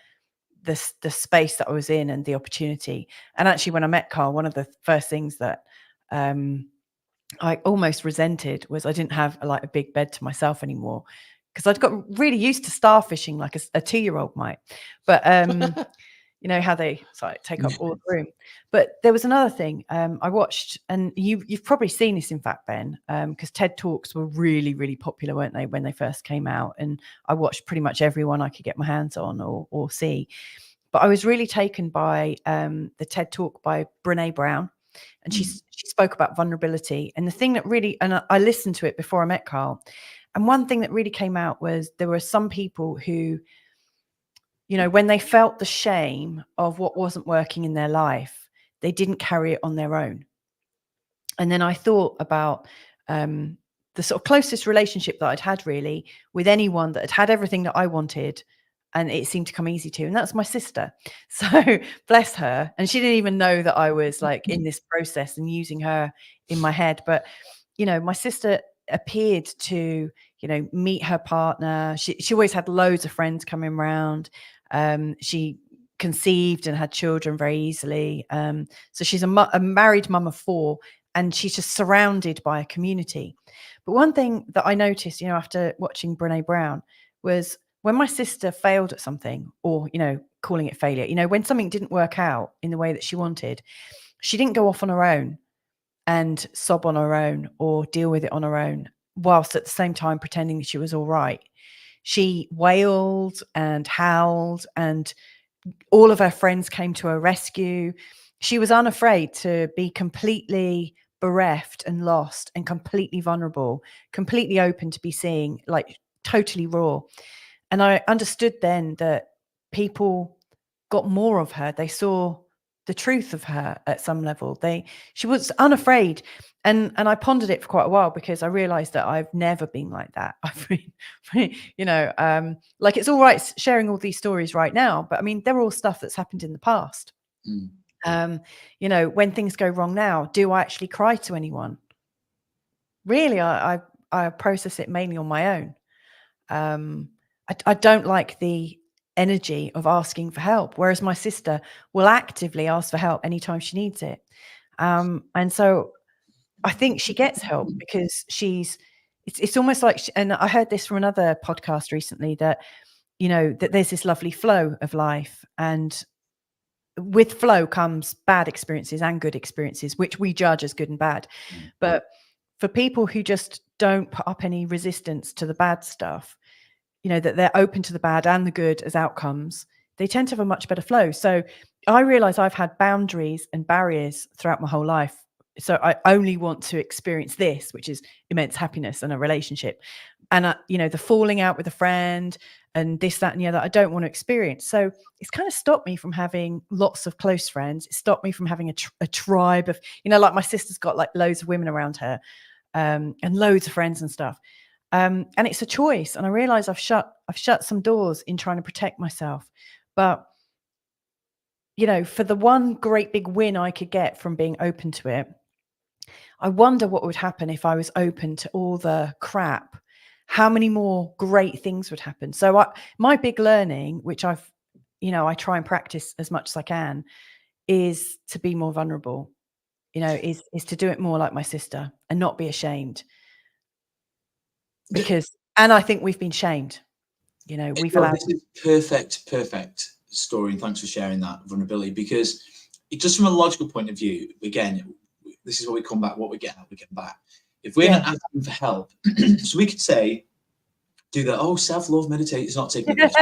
the space that I was in and the opportunity. And actually, when I met Carl, one of the first things that I almost resented was I didn't have a big bed to myself anymore, because I'd got really used to starfishing like a 2-year-old might. But you know how they take up all the room. But there was another thing I watched, and you've probably seen this, in fact, Ben, because TED Talks were really, really popular, weren't they, when they first came out? And I watched pretty much everyone I could get my hands on or see. But I was really taken by the TED Talk by Brené Brown. And she spoke about vulnerability. And the thing that really, and I listened to it before I met Carl, and one thing that really came out was there were some people who, you know, when they felt the shame of what wasn't working in their life, they didn't carry it on their own. And then I thought about the sort of closest relationship that I'd had really with anyone that had everything that I wanted, and it seemed to come easy to, and that's my sister. So bless her. And she didn't even know that I was like in this process and using her in my head. But, you know, my sister appeared to, you know, meet her partner. She always had loads of friends coming around. She conceived and had children very easily. So she's a married mum of 4, and she's just surrounded by a community. But one thing that I noticed, you know, after watching Brené Brown, was when my sister failed at something, or, you know, calling it failure, you know, when something didn't work out in the way that she wanted, she didn't go off on her own and sob on her own or deal with it on her own, whilst at the same time pretending that she was all right. She wailed and howled, and all of her friends came to her rescue. She was unafraid to be completely bereft and lost and completely vulnerable, completely open to be seeing, like totally raw. And I understood then that people got more of her. They saw the truth of her at some level. She was unafraid. And I pondered it for quite a while, because I realized that I've never been like that. I've been, you know, like, it's all right sharing all these stories right now, but I mean, they're all stuff that's happened in the past. You know, when things go wrong now, do I actually cry to anyone? Really, I process it mainly on my own. I don't like the energy of asking for help, whereas my sister will actively ask for help anytime she needs it. And so I think she gets help because it's almost like, and I heard this from another podcast recently, that, you know, that there's this lovely flow of life, and with flow comes bad experiences and good experiences, which we judge as good and bad. But for people who just don't put up any resistance to the bad stuff, you know, that they're open to the bad and the good as outcomes, they tend to have a much better flow. So I realize I've had boundaries and barriers throughout my whole life. So I only want to experience this, which is immense happiness and a relationship. And, you know, the falling out with a friend and this, that, and the other, I don't want to experience. So it's kind of stopped me from having lots of close friends. It stopped me from having a tribe of, you know, like my sister's got like loads of women around her and loads of friends and stuff. And it's a choice. And I realize I've shut some doors in trying to protect myself. But, you know, for the one great big win I could get from being open to it, I wonder what would happen if I was open to all the crap. How many more great things would happen? So my big learning, which I've, you know, I try and practice as much as I can, is to be more vulnerable, you know, is to do it more like my sister and not be ashamed. Because, and I think we've been shamed, you know, we've allowed. This is perfect story. And thanks for sharing that vulnerability, because just from a logical point of view, again, this is what we come back, what we get out, we get back. If we're not asking for help, so we could say, do that, self-love meditate, it's not taking this.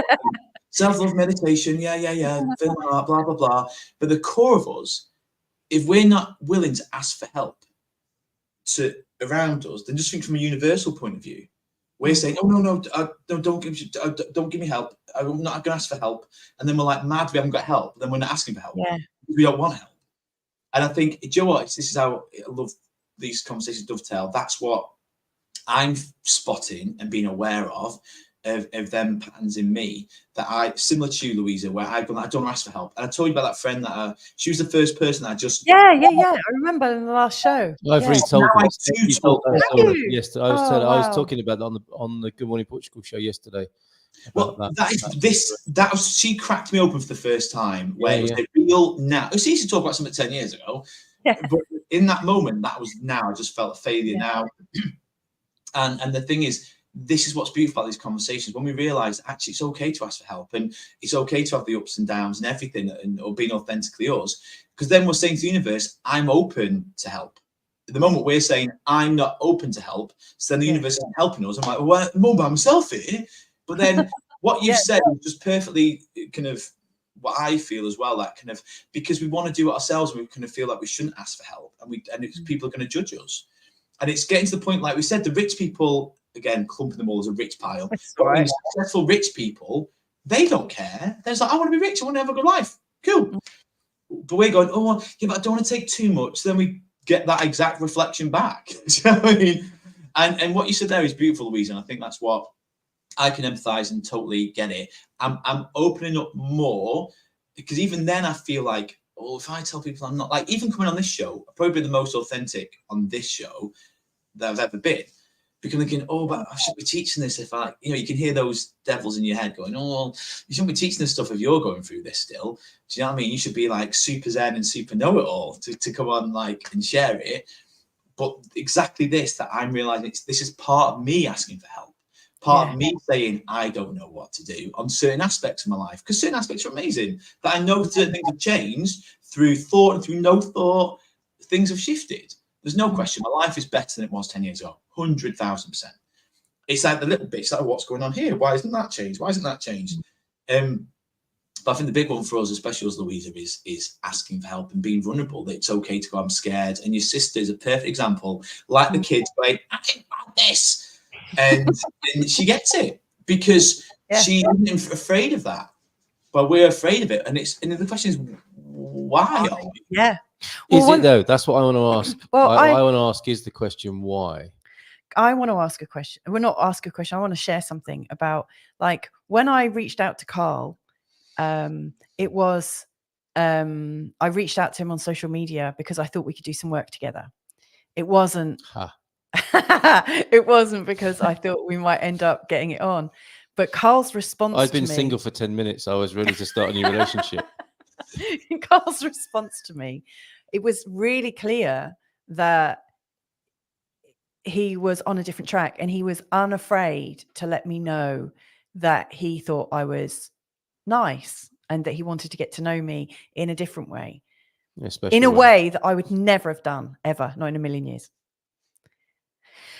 Self-love meditation, fill my heart, blah, blah, blah. But the core of us, if we're not willing to ask for help to around us, then just think from a universal point of view. We're saying, no, don't give me help. I'm not going to ask for help. And then we're like mad we haven't got help. Then we're not asking for help. Yeah. We don't want help. And I think, do you know what? This is how I love these conversations dovetail. That's what I'm spotting and being aware of them patterns in me that I, similar to you, Louisa, where I don't ask for help. And I told you about that friend that she was the first person that I just. Yeah. I remember in the last show. I've retold you told that story yesterday. I was wow. talking about that on the Good Morning Portugal show yesterday. Well, that was she cracked me open for the first time where it was a real now. It's easy to talk about something 10 years ago, but in that moment, that was now. I just felt a failure now, and the thing is, this is what's beautiful about these conversations when we realize actually it's okay to ask for help and it's okay to have the ups and downs and everything, or being authentically us, because then we're saying to the universe, I'm open to help. At the moment we're saying I'm not open to help, so then the universe isn't helping us. I'm like, well, I'm all by myself here. But then what you've said is just perfectly kind of what I feel as well, that kind of, because we want to do it ourselves and we kind of feel like we shouldn't ask for help, and people are going to judge us. And it's getting to the point, like we said, the rich people, again, clumping them all as a rich pile, but successful rich people, they don't care. They're like, I want to be rich, I want to have a good life. Cool. But we're going, but I don't want to take too much. So then we get that exact reflection back. Do you know what I mean? And what you said there is beautiful, Louisa, and I think that's what I can empathize and totally get it. I'm opening up more, because even then I feel like, if I tell people I'm not, like, even coming on this show, I'll probably be the most authentic on this show that I've ever been. Because I'm thinking, but I should be teaching this if you can hear those devils in your head going, you shouldn't be teaching this stuff if you're going through this still. Do you know what I mean? You should be like super zen and super know-it-all to come on and share it. But exactly this, that I'm realizing this is part of me asking for help. Part of me saying, I don't know what to do on certain aspects of my life, because certain aspects are amazing. That I know certain things have changed through thought and through no thought. Things have shifted. There's no question. My life is better than it was 10 years ago. 100,000%. It's like the little bits, like what's going on here? Why isn't that changed? Why isn't that changed? But I think the big one for us, especially as Louisa, is asking for help and being vulnerable. That it's okay to go, I'm scared. And your sister is a perfect example. Like the kids going, I can't have this. And she gets it, because she isn't afraid of that. But we're afraid of it. And the question is, why are we? Yeah. Is it though? That's what I want to ask. Well, I want to ask is the question why? I want to ask a question. Well, not ask a question. I want to share something about, like, when I reached out to Carl, it was, I reached out to him on social media because I thought we could do some work together. It wasn't, it wasn't because I thought we might end up getting it on. But Carl's response I'd been single for 10 minutes. I was ready to start a new relationship. Carl's response to me, it was really clear that he was on a different track, and he was unafraid to let me know that he thought I was nice and that he wanted to get to know me in a different way, Especially in a way that I would never have done, ever, not in a million years.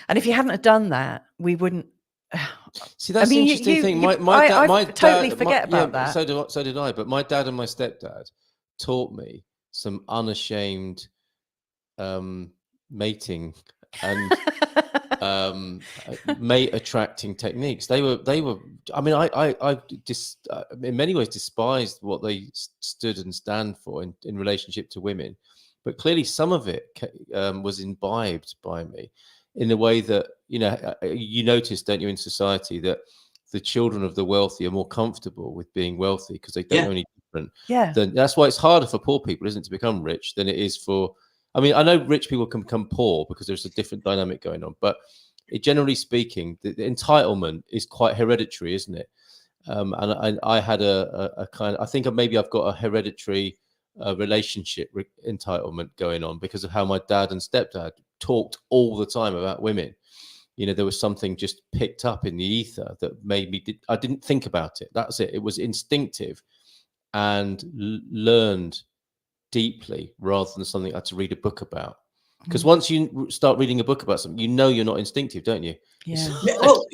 And if he hadn't have done that, we wouldn't. See, that's the interesting thing. I totally forget about that. So did I. But my dad and my stepdad taught me some unashamed mating and mate attracting techniques. They were. I mean, I just in many ways despised what they stood and stand for in relationship to women, but clearly some of it was imbibed by me in the way that, you know, you notice, don't you, in society that the children of the wealthy are more comfortable with being wealthy because they don't know any different. Yeah. That's why it's harder for poor people, isn't it, to become rich than it is for. I mean, I know rich people can become poor because there's a different dynamic going on, but generally speaking, the entitlement is quite hereditary, isn't it? And I had a kind of, I think maybe I've got a hereditary relationship entitlement going on because of how my dad and stepdad talked all the time about women. You know, there was something just picked up in the ether that made me, I didn't think about it. That's it. It was instinctive and learned deeply rather than something I had to read a book about. Because once you start reading a book about something, you know you're not instinctive, don't you? Yeah. Well,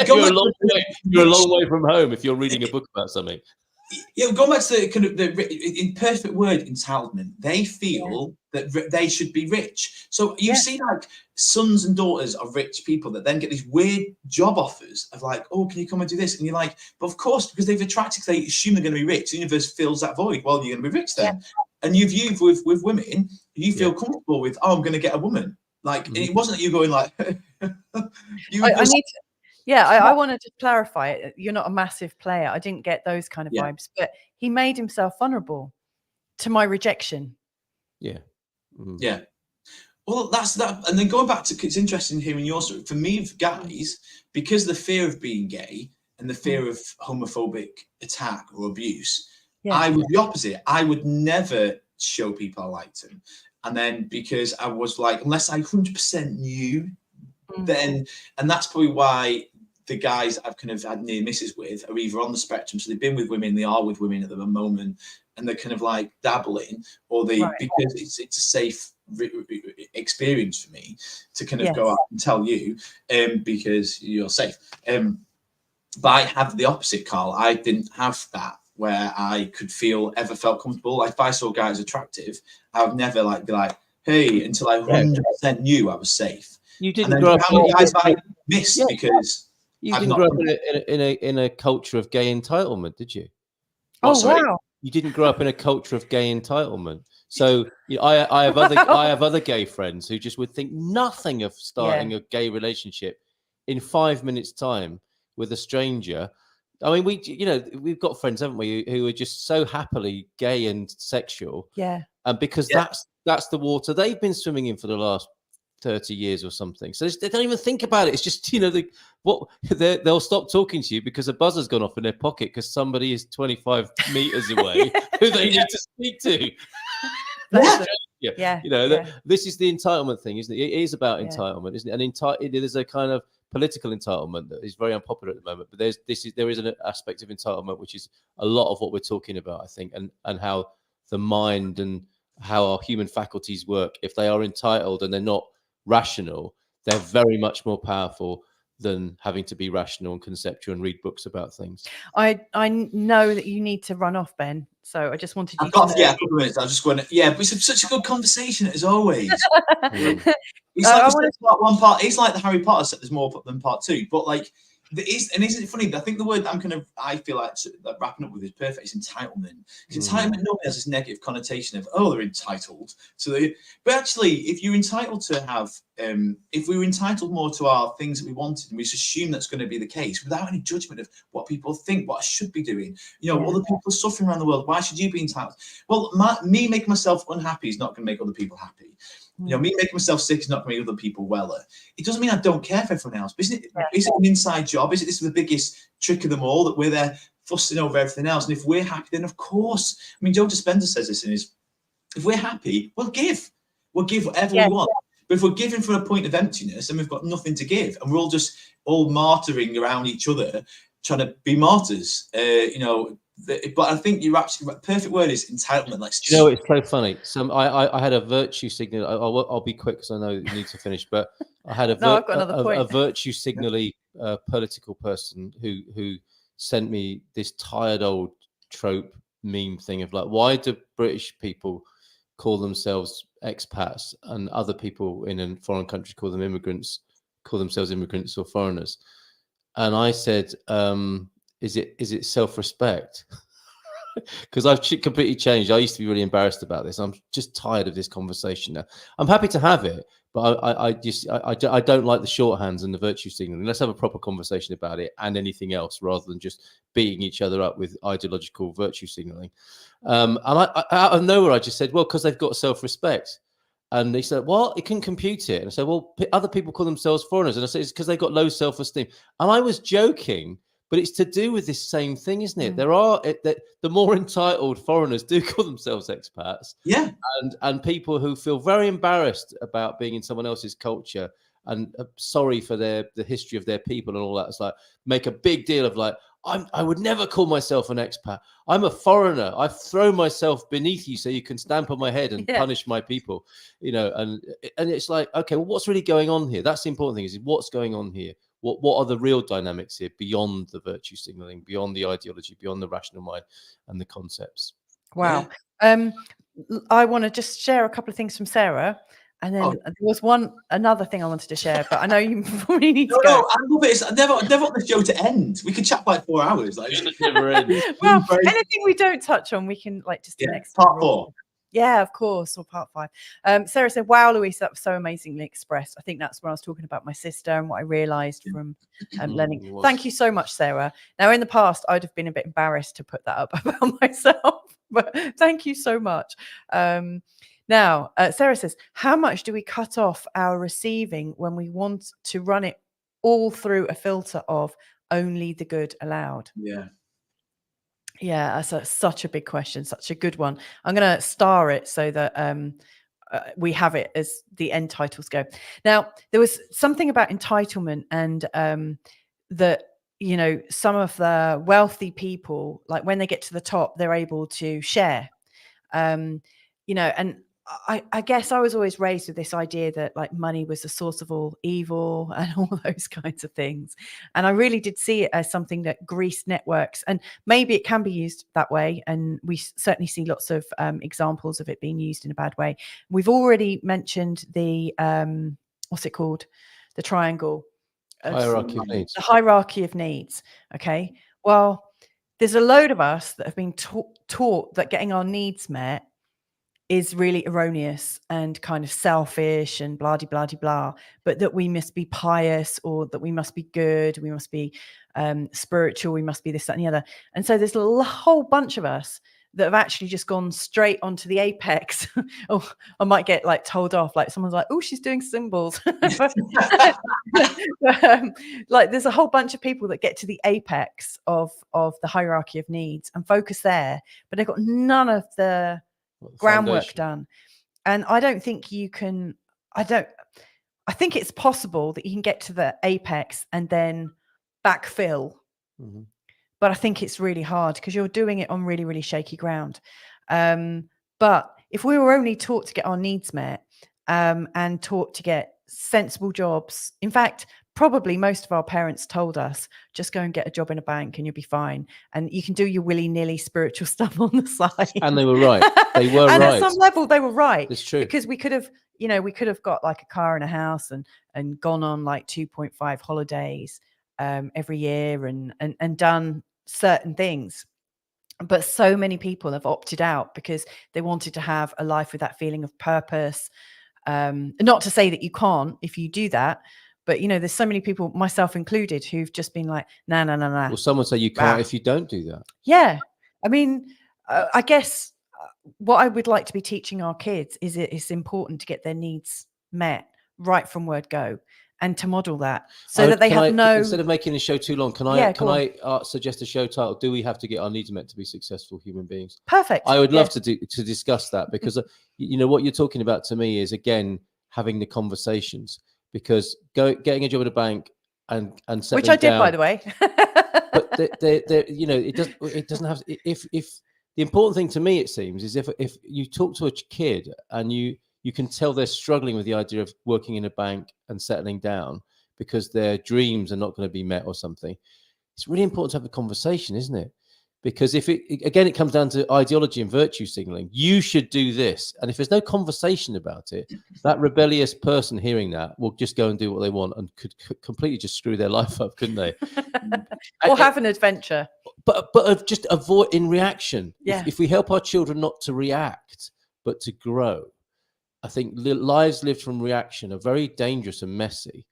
you're a long way from home if you're reading a book about something. Yeah, going back to the kind of the in perfect word, entitlement. They feel that they should be rich. So you see, like, sons and daughters of rich people that then get these weird job offers of like, oh, can you come and do this? And you're like, but of course, because they've attracted, they assume they're going to be rich. The universe fills that void. Well, you're going to be rich then. Yeah. And you've with women, you feel comfortable with, oh, I'm going to get a woman. Like, it wasn't that you going like, I wanted to clarify it. You're not a massive player. I didn't get those kind of vibes, but he made himself vulnerable to my rejection. Yeah. Yeah. Well, that's that. And then going back to, it's interesting hearing your story. For me, guys, because the fear of being gay and the fear of homophobic attack or abuse, I was the opposite. I would never show people I liked them. And then because I was like, unless I 100% knew, then, and that's probably why the guys I've kind of had near misses with are either on the spectrum, so they've been with women, they are with women at the moment, and they're kind of like dabbling, or they because it's a safe experience for me to kind of go out and tell you, because you're safe. But I have the opposite, Carl. I didn't have that where I could ever felt comfortable. Like if I saw guys attractive, I would never be like, hey, until I 100% knew I was safe. You didn't grow up. How many guys I missed because you didn't grow up in a culture of gay entitlement, did you? Wow! You didn't grow up in a culture of gay entitlement. So I have other gay friends who just would think nothing of starting a gay relationship in 5 minutes' time with a stranger. I mean, we've got friends, haven't we, who are just so happily gay and sexual. Yeah. And because that's the water they've been swimming in for the last 30 years or something. So they don't even think about it. It's just, they'll stop talking to you because a buzzer's gone off in their pocket because somebody is 25 meters away who they need to speak to. This is the entitlement thing, isn't it? It is about entitlement, isn't it? And there's a kind of political entitlement that is very unpopular at the moment, but there is an aspect of entitlement which is a lot of what we're talking about, I think, and how the mind and how our human faculties work. If they are entitled and they're not rational, they're very much more powerful than having to be rational and conceptual and read books about things. I know that you need to run off, Ben. So I just wanted you a couple of minutes. I was just going to, but it's such a good conversation as always. It's like part one, part. It's like the Harry Potter set. There's more than part two, but like and isn't it funny? I think the word that I feel like wrapping up with is perfect. It's entitlement. Because entitlement normally has this negative connotation of, oh, they're entitled. But actually, if you're entitled to have, if we were entitled more to our things that we wanted, and we just assume that's going to be the case without any judgment of what people think, what I should be doing, other people are suffering around the world. Why should you be entitled? Well, me making myself unhappy is not going to make other people happy. Me making myself sick is not going to make other people weller. It doesn't mean I don't care for everyone else. But is it an inside job? Is it this the biggest trick of them all that we're there fussing over everything else? And if we're happy, then of course. I mean, Joe Dispenza says this in his, if we're happy, we'll give. We'll give whatever we want. But if we're giving from a point of emptiness and we've got nothing to give, and we're all martyring around each other, trying to be martyrs, But I think you're absolutely right. Perfect word is entitlement. Like, You know, it's so funny. I had a virtue signal. I'll be quick because I know you need to finish. But I had No, I've got another point. a virtue signally political person who sent me this tired old trope meme thing of like, why do British people call themselves expats and other people in a foreign country call themselves immigrants or foreigners? And I said, is it self-respect? Because I've completely changed. I used to be really embarrassed about this. I'm just tired of this conversation now. I'm happy to have it, but I don't like the shorthands and the virtue signaling. Let's have a proper conversation about it and anything else, rather than just beating each other up with ideological virtue signaling. And I out of nowhere, I just said, well, because they've got self-respect. And they said, well, it can compute it. And I said, well, other people call themselves foreigners. And I said, it's because they've got low self-esteem. And I was joking. But it's to do with this same thing, isn't it? The more entitled foreigners do call themselves expats. Yeah. And people who feel very embarrassed about being in someone else's culture and sorry for the history of their people and all that. It's like, make a big deal of like, I would never call myself an expat. I'm a foreigner. I throw myself beneath you so you can stamp on my head and punish my people, you know. And it's like, okay, well, what's really going on here? That's the important thing, is what's going on here? What are the real dynamics here beyond the virtue signaling, beyond the ideology, beyond the rational mind and the concepts? Wow. I want to just share a couple of things from Sarah. And then there was another thing I wanted to share, but I know you probably need to go. No, I love it. I never want the show to end. We could chat for like 4 hours. Like, It never ends. Well, anything we don't touch on, we can like just do next part 4. Yeah, of course, or part 5. Sarah said, wow, Louisa, that was so amazingly expressed. I think that's when I was talking about my sister and what I realized from learning. Thank you so much, Sarah. Now, in the past, I'd have been a bit embarrassed to put that up about myself, but thank you so much. Now, Sarah says, how much do we cut off our receiving when we want to run it all through a filter of only the good allowed? Yeah, that's such a big question, such a good one. I'm going to star it so that we have it as the end titles go. Now, there was something about entitlement and that, you know, some of the wealthy people, like when they get to the top, they're able to share, you know, and I guess I was always raised with this idea that like money was the source of all evil and all those kinds of things. And I really did see it as something that greased networks, and maybe it can be used that way. And we certainly see lots of examples of it being used in a bad way. We've already mentioned the, what's it called? The triangle. Hierarchy of needs. The hierarchy of needs. Okay. Well, there's a load of us that have been taught that getting our needs met is really erroneous and kind of selfish and blah, blah, blah, blah, but that we must be pious, or that we must be good, we must be spiritual, we must be this, that, and the other. And so there's a whole bunch of us that have actually just gone straight onto the apex. Oh, I might get like told off, like someone's like, oh, she's doing symbols. Like there's a whole bunch of people that get to the apex of the hierarchy of needs and focus there, but they've got none of the groundwork done. And I don't think you can, I think it's possible that you can get to the apex and then backfill. But I think it's really hard because you're doing it on really, really shaky ground. But if we were only taught to get our needs met and taught to get sensible jobs, in fact, probably most of our parents told us, just go and get a job in a bank and you'll be fine. And you can do your willy-nilly spiritual stuff on the side. And they were right. They were and right. At some level, they were right. It's true. Because we could have, you know, we could have got like a car and a house and gone on like 2.5 holidays every year and done certain things. But so many people have opted out because they wanted to have a life with that feeling of purpose. Not to say that you can't if you do that. But, you know, there's so many people, myself included, who've just been like, nah. Well, some would say you can't if you don't do that. Yeah. I mean, I guess what I would like to be teaching our kids is it's important to get their needs met right from word go and to model that so that they have no... Instead of making the show too long, can I suggest a show title? Do we have to get our needs met to be successful human beings? Perfect. I would love to discuss that because, you know, what you're talking about to me is, again, having the conversations. Because getting a job at a bank and which I did, by the way. you know, it doesn't have. If the important thing to me, it seems, is if you talk to a kid and you can tell they're struggling with the idea of working in a bank and settling down because their dreams are not going to be met or something. It's really important to have a conversation, isn't it? Because if it comes down to ideology and virtue signaling, you should do this. And if there's no conversation about it, that rebellious person hearing that will just go and do what they want and could completely just screw their life up, couldn't they? Or have an adventure. But just avoid in reaction. Yeah. If we help our children not to react, but to grow, I think lives lived from reaction are very dangerous and messy.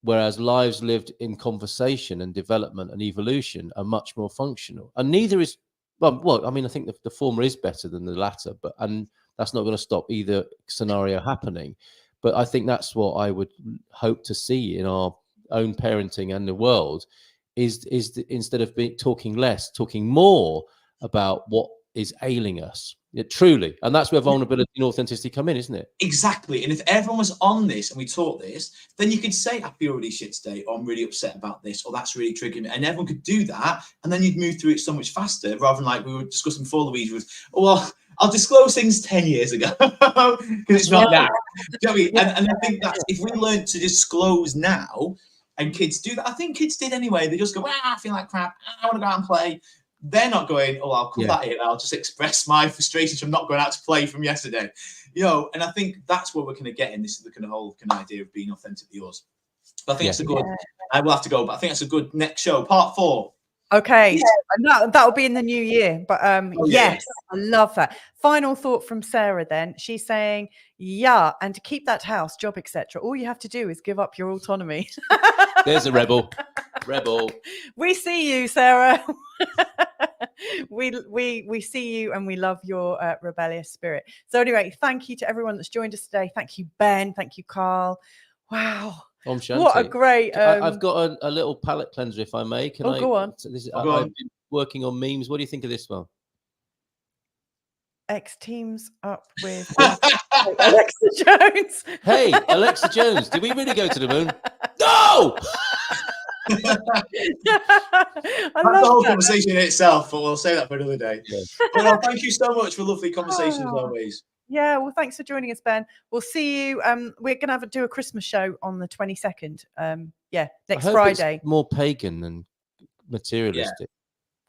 Whereas lives lived in conversation and development and evolution are much more functional. And neither is, well, I mean, I think the former is better than the latter, and that's not going to stop either scenario happening. But I think that's what I would hope to see in our own parenting and the world is instead of talking less, talking more about what is ailing us. Truly. And that's where vulnerability and authenticity come in, isn't it? Exactly. And if everyone was on this and we taught this, then you could say, I feel really shit today, or I'm really upset about this, or that's really triggering me. And everyone could do that. And then you'd move through it so much faster, rather than like we were discussing before, Louisa, was, oh, well, I'll disclose things 10 years ago because it's not now. Do you know what I mean? And I think that if we learn to disclose now, and kids do that, I think kids did anyway. They just go, I feel like crap. I want to go out and play. They're not going, oh, I'll cut that in. I'll just express my frustrations from not going out to play from yesterday. You know, and I think that's what we're kind of getting. This is the kind of whole kind of idea of being authentically yours. But I think it's a good, I will have to go, but I think it's a good next show, part 4. Okay, and that'll be in the new year. But yes, I love that. Final thought from Sarah then. She's saying, yeah, and to keep that house, job, etc., all you have to do is give up your autonomy. There's a rebel. We see you, Sarah. we see you and we love your rebellious spirit. So anyway, thank you to everyone that's joined us today. Thank you, Ben. Thank you, Carl. Wow. What a great I've got a little palate cleanser, if I may. Go on. I've been working on memes. What do you think of this one? X teams up with Alexa Jones. Hey, Alexa Jones, did we really go to the moon? No! That's the whole conversation in itself, but we'll say that for another day. Well, thank you so much for lovely conversations as always. Yeah, well, thanks for joining us, Ben. We'll see you. We're going to do a Christmas show on the 22nd. Next Friday. It's more pagan than materialistic.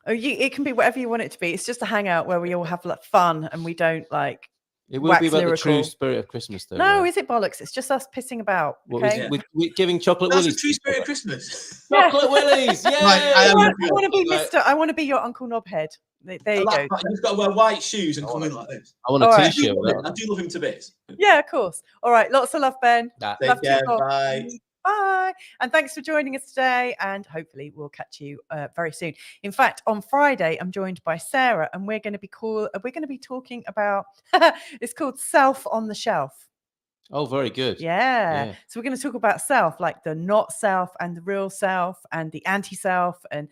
Oh, it can be whatever you want it to be. It's just a hangout where we all have like fun and we don't like. It will be about the true spirit of Christmas, though. No, is it bollocks? It's just us pissing about. Okay? We're giving chocolate willies. That's the true spirit of Christmas. Chocolate willies, yeah. I want to be Mr. I want to be your Uncle Knobhead. There you go. You've got to wear white shoes and come in like this. I want a T-shirt. I do love him to bits. Yeah, of course. All right, lots of love, Ben. Take care. Bye. Bye. And thanks for joining us today. And hopefully we'll catch you very soon. In fact, on Friday, I'm joined by Sarah, and we're going to be talking about it's called Self on the Shelf. Oh, very good. Yeah. So we're going to talk about self, like the not self and the real self and the anti-self, and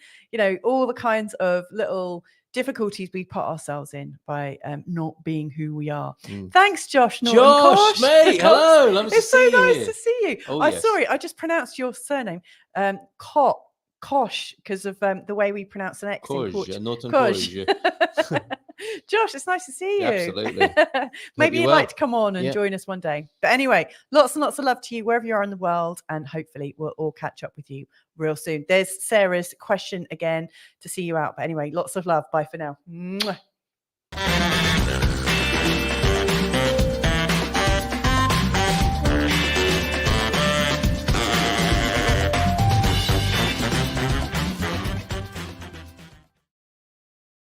all the kinds of little difficulties we put ourselves in by not being who we are. Thanks, Josh. Josh, mate. Hello. It's so nice to see you. Sorry, I just pronounced your surname Kosh because of the way we pronounce an X in Portuguese. Josh, it's nice to see you. Absolutely. Maybe you'd like to come on and join us one day. But anyway, lots and lots of love to you wherever you are in the world, and hopefully we'll all catch up with you real soon. There's Sarah's question again to see you out. But anyway, lots of love. Bye for now. Mwah.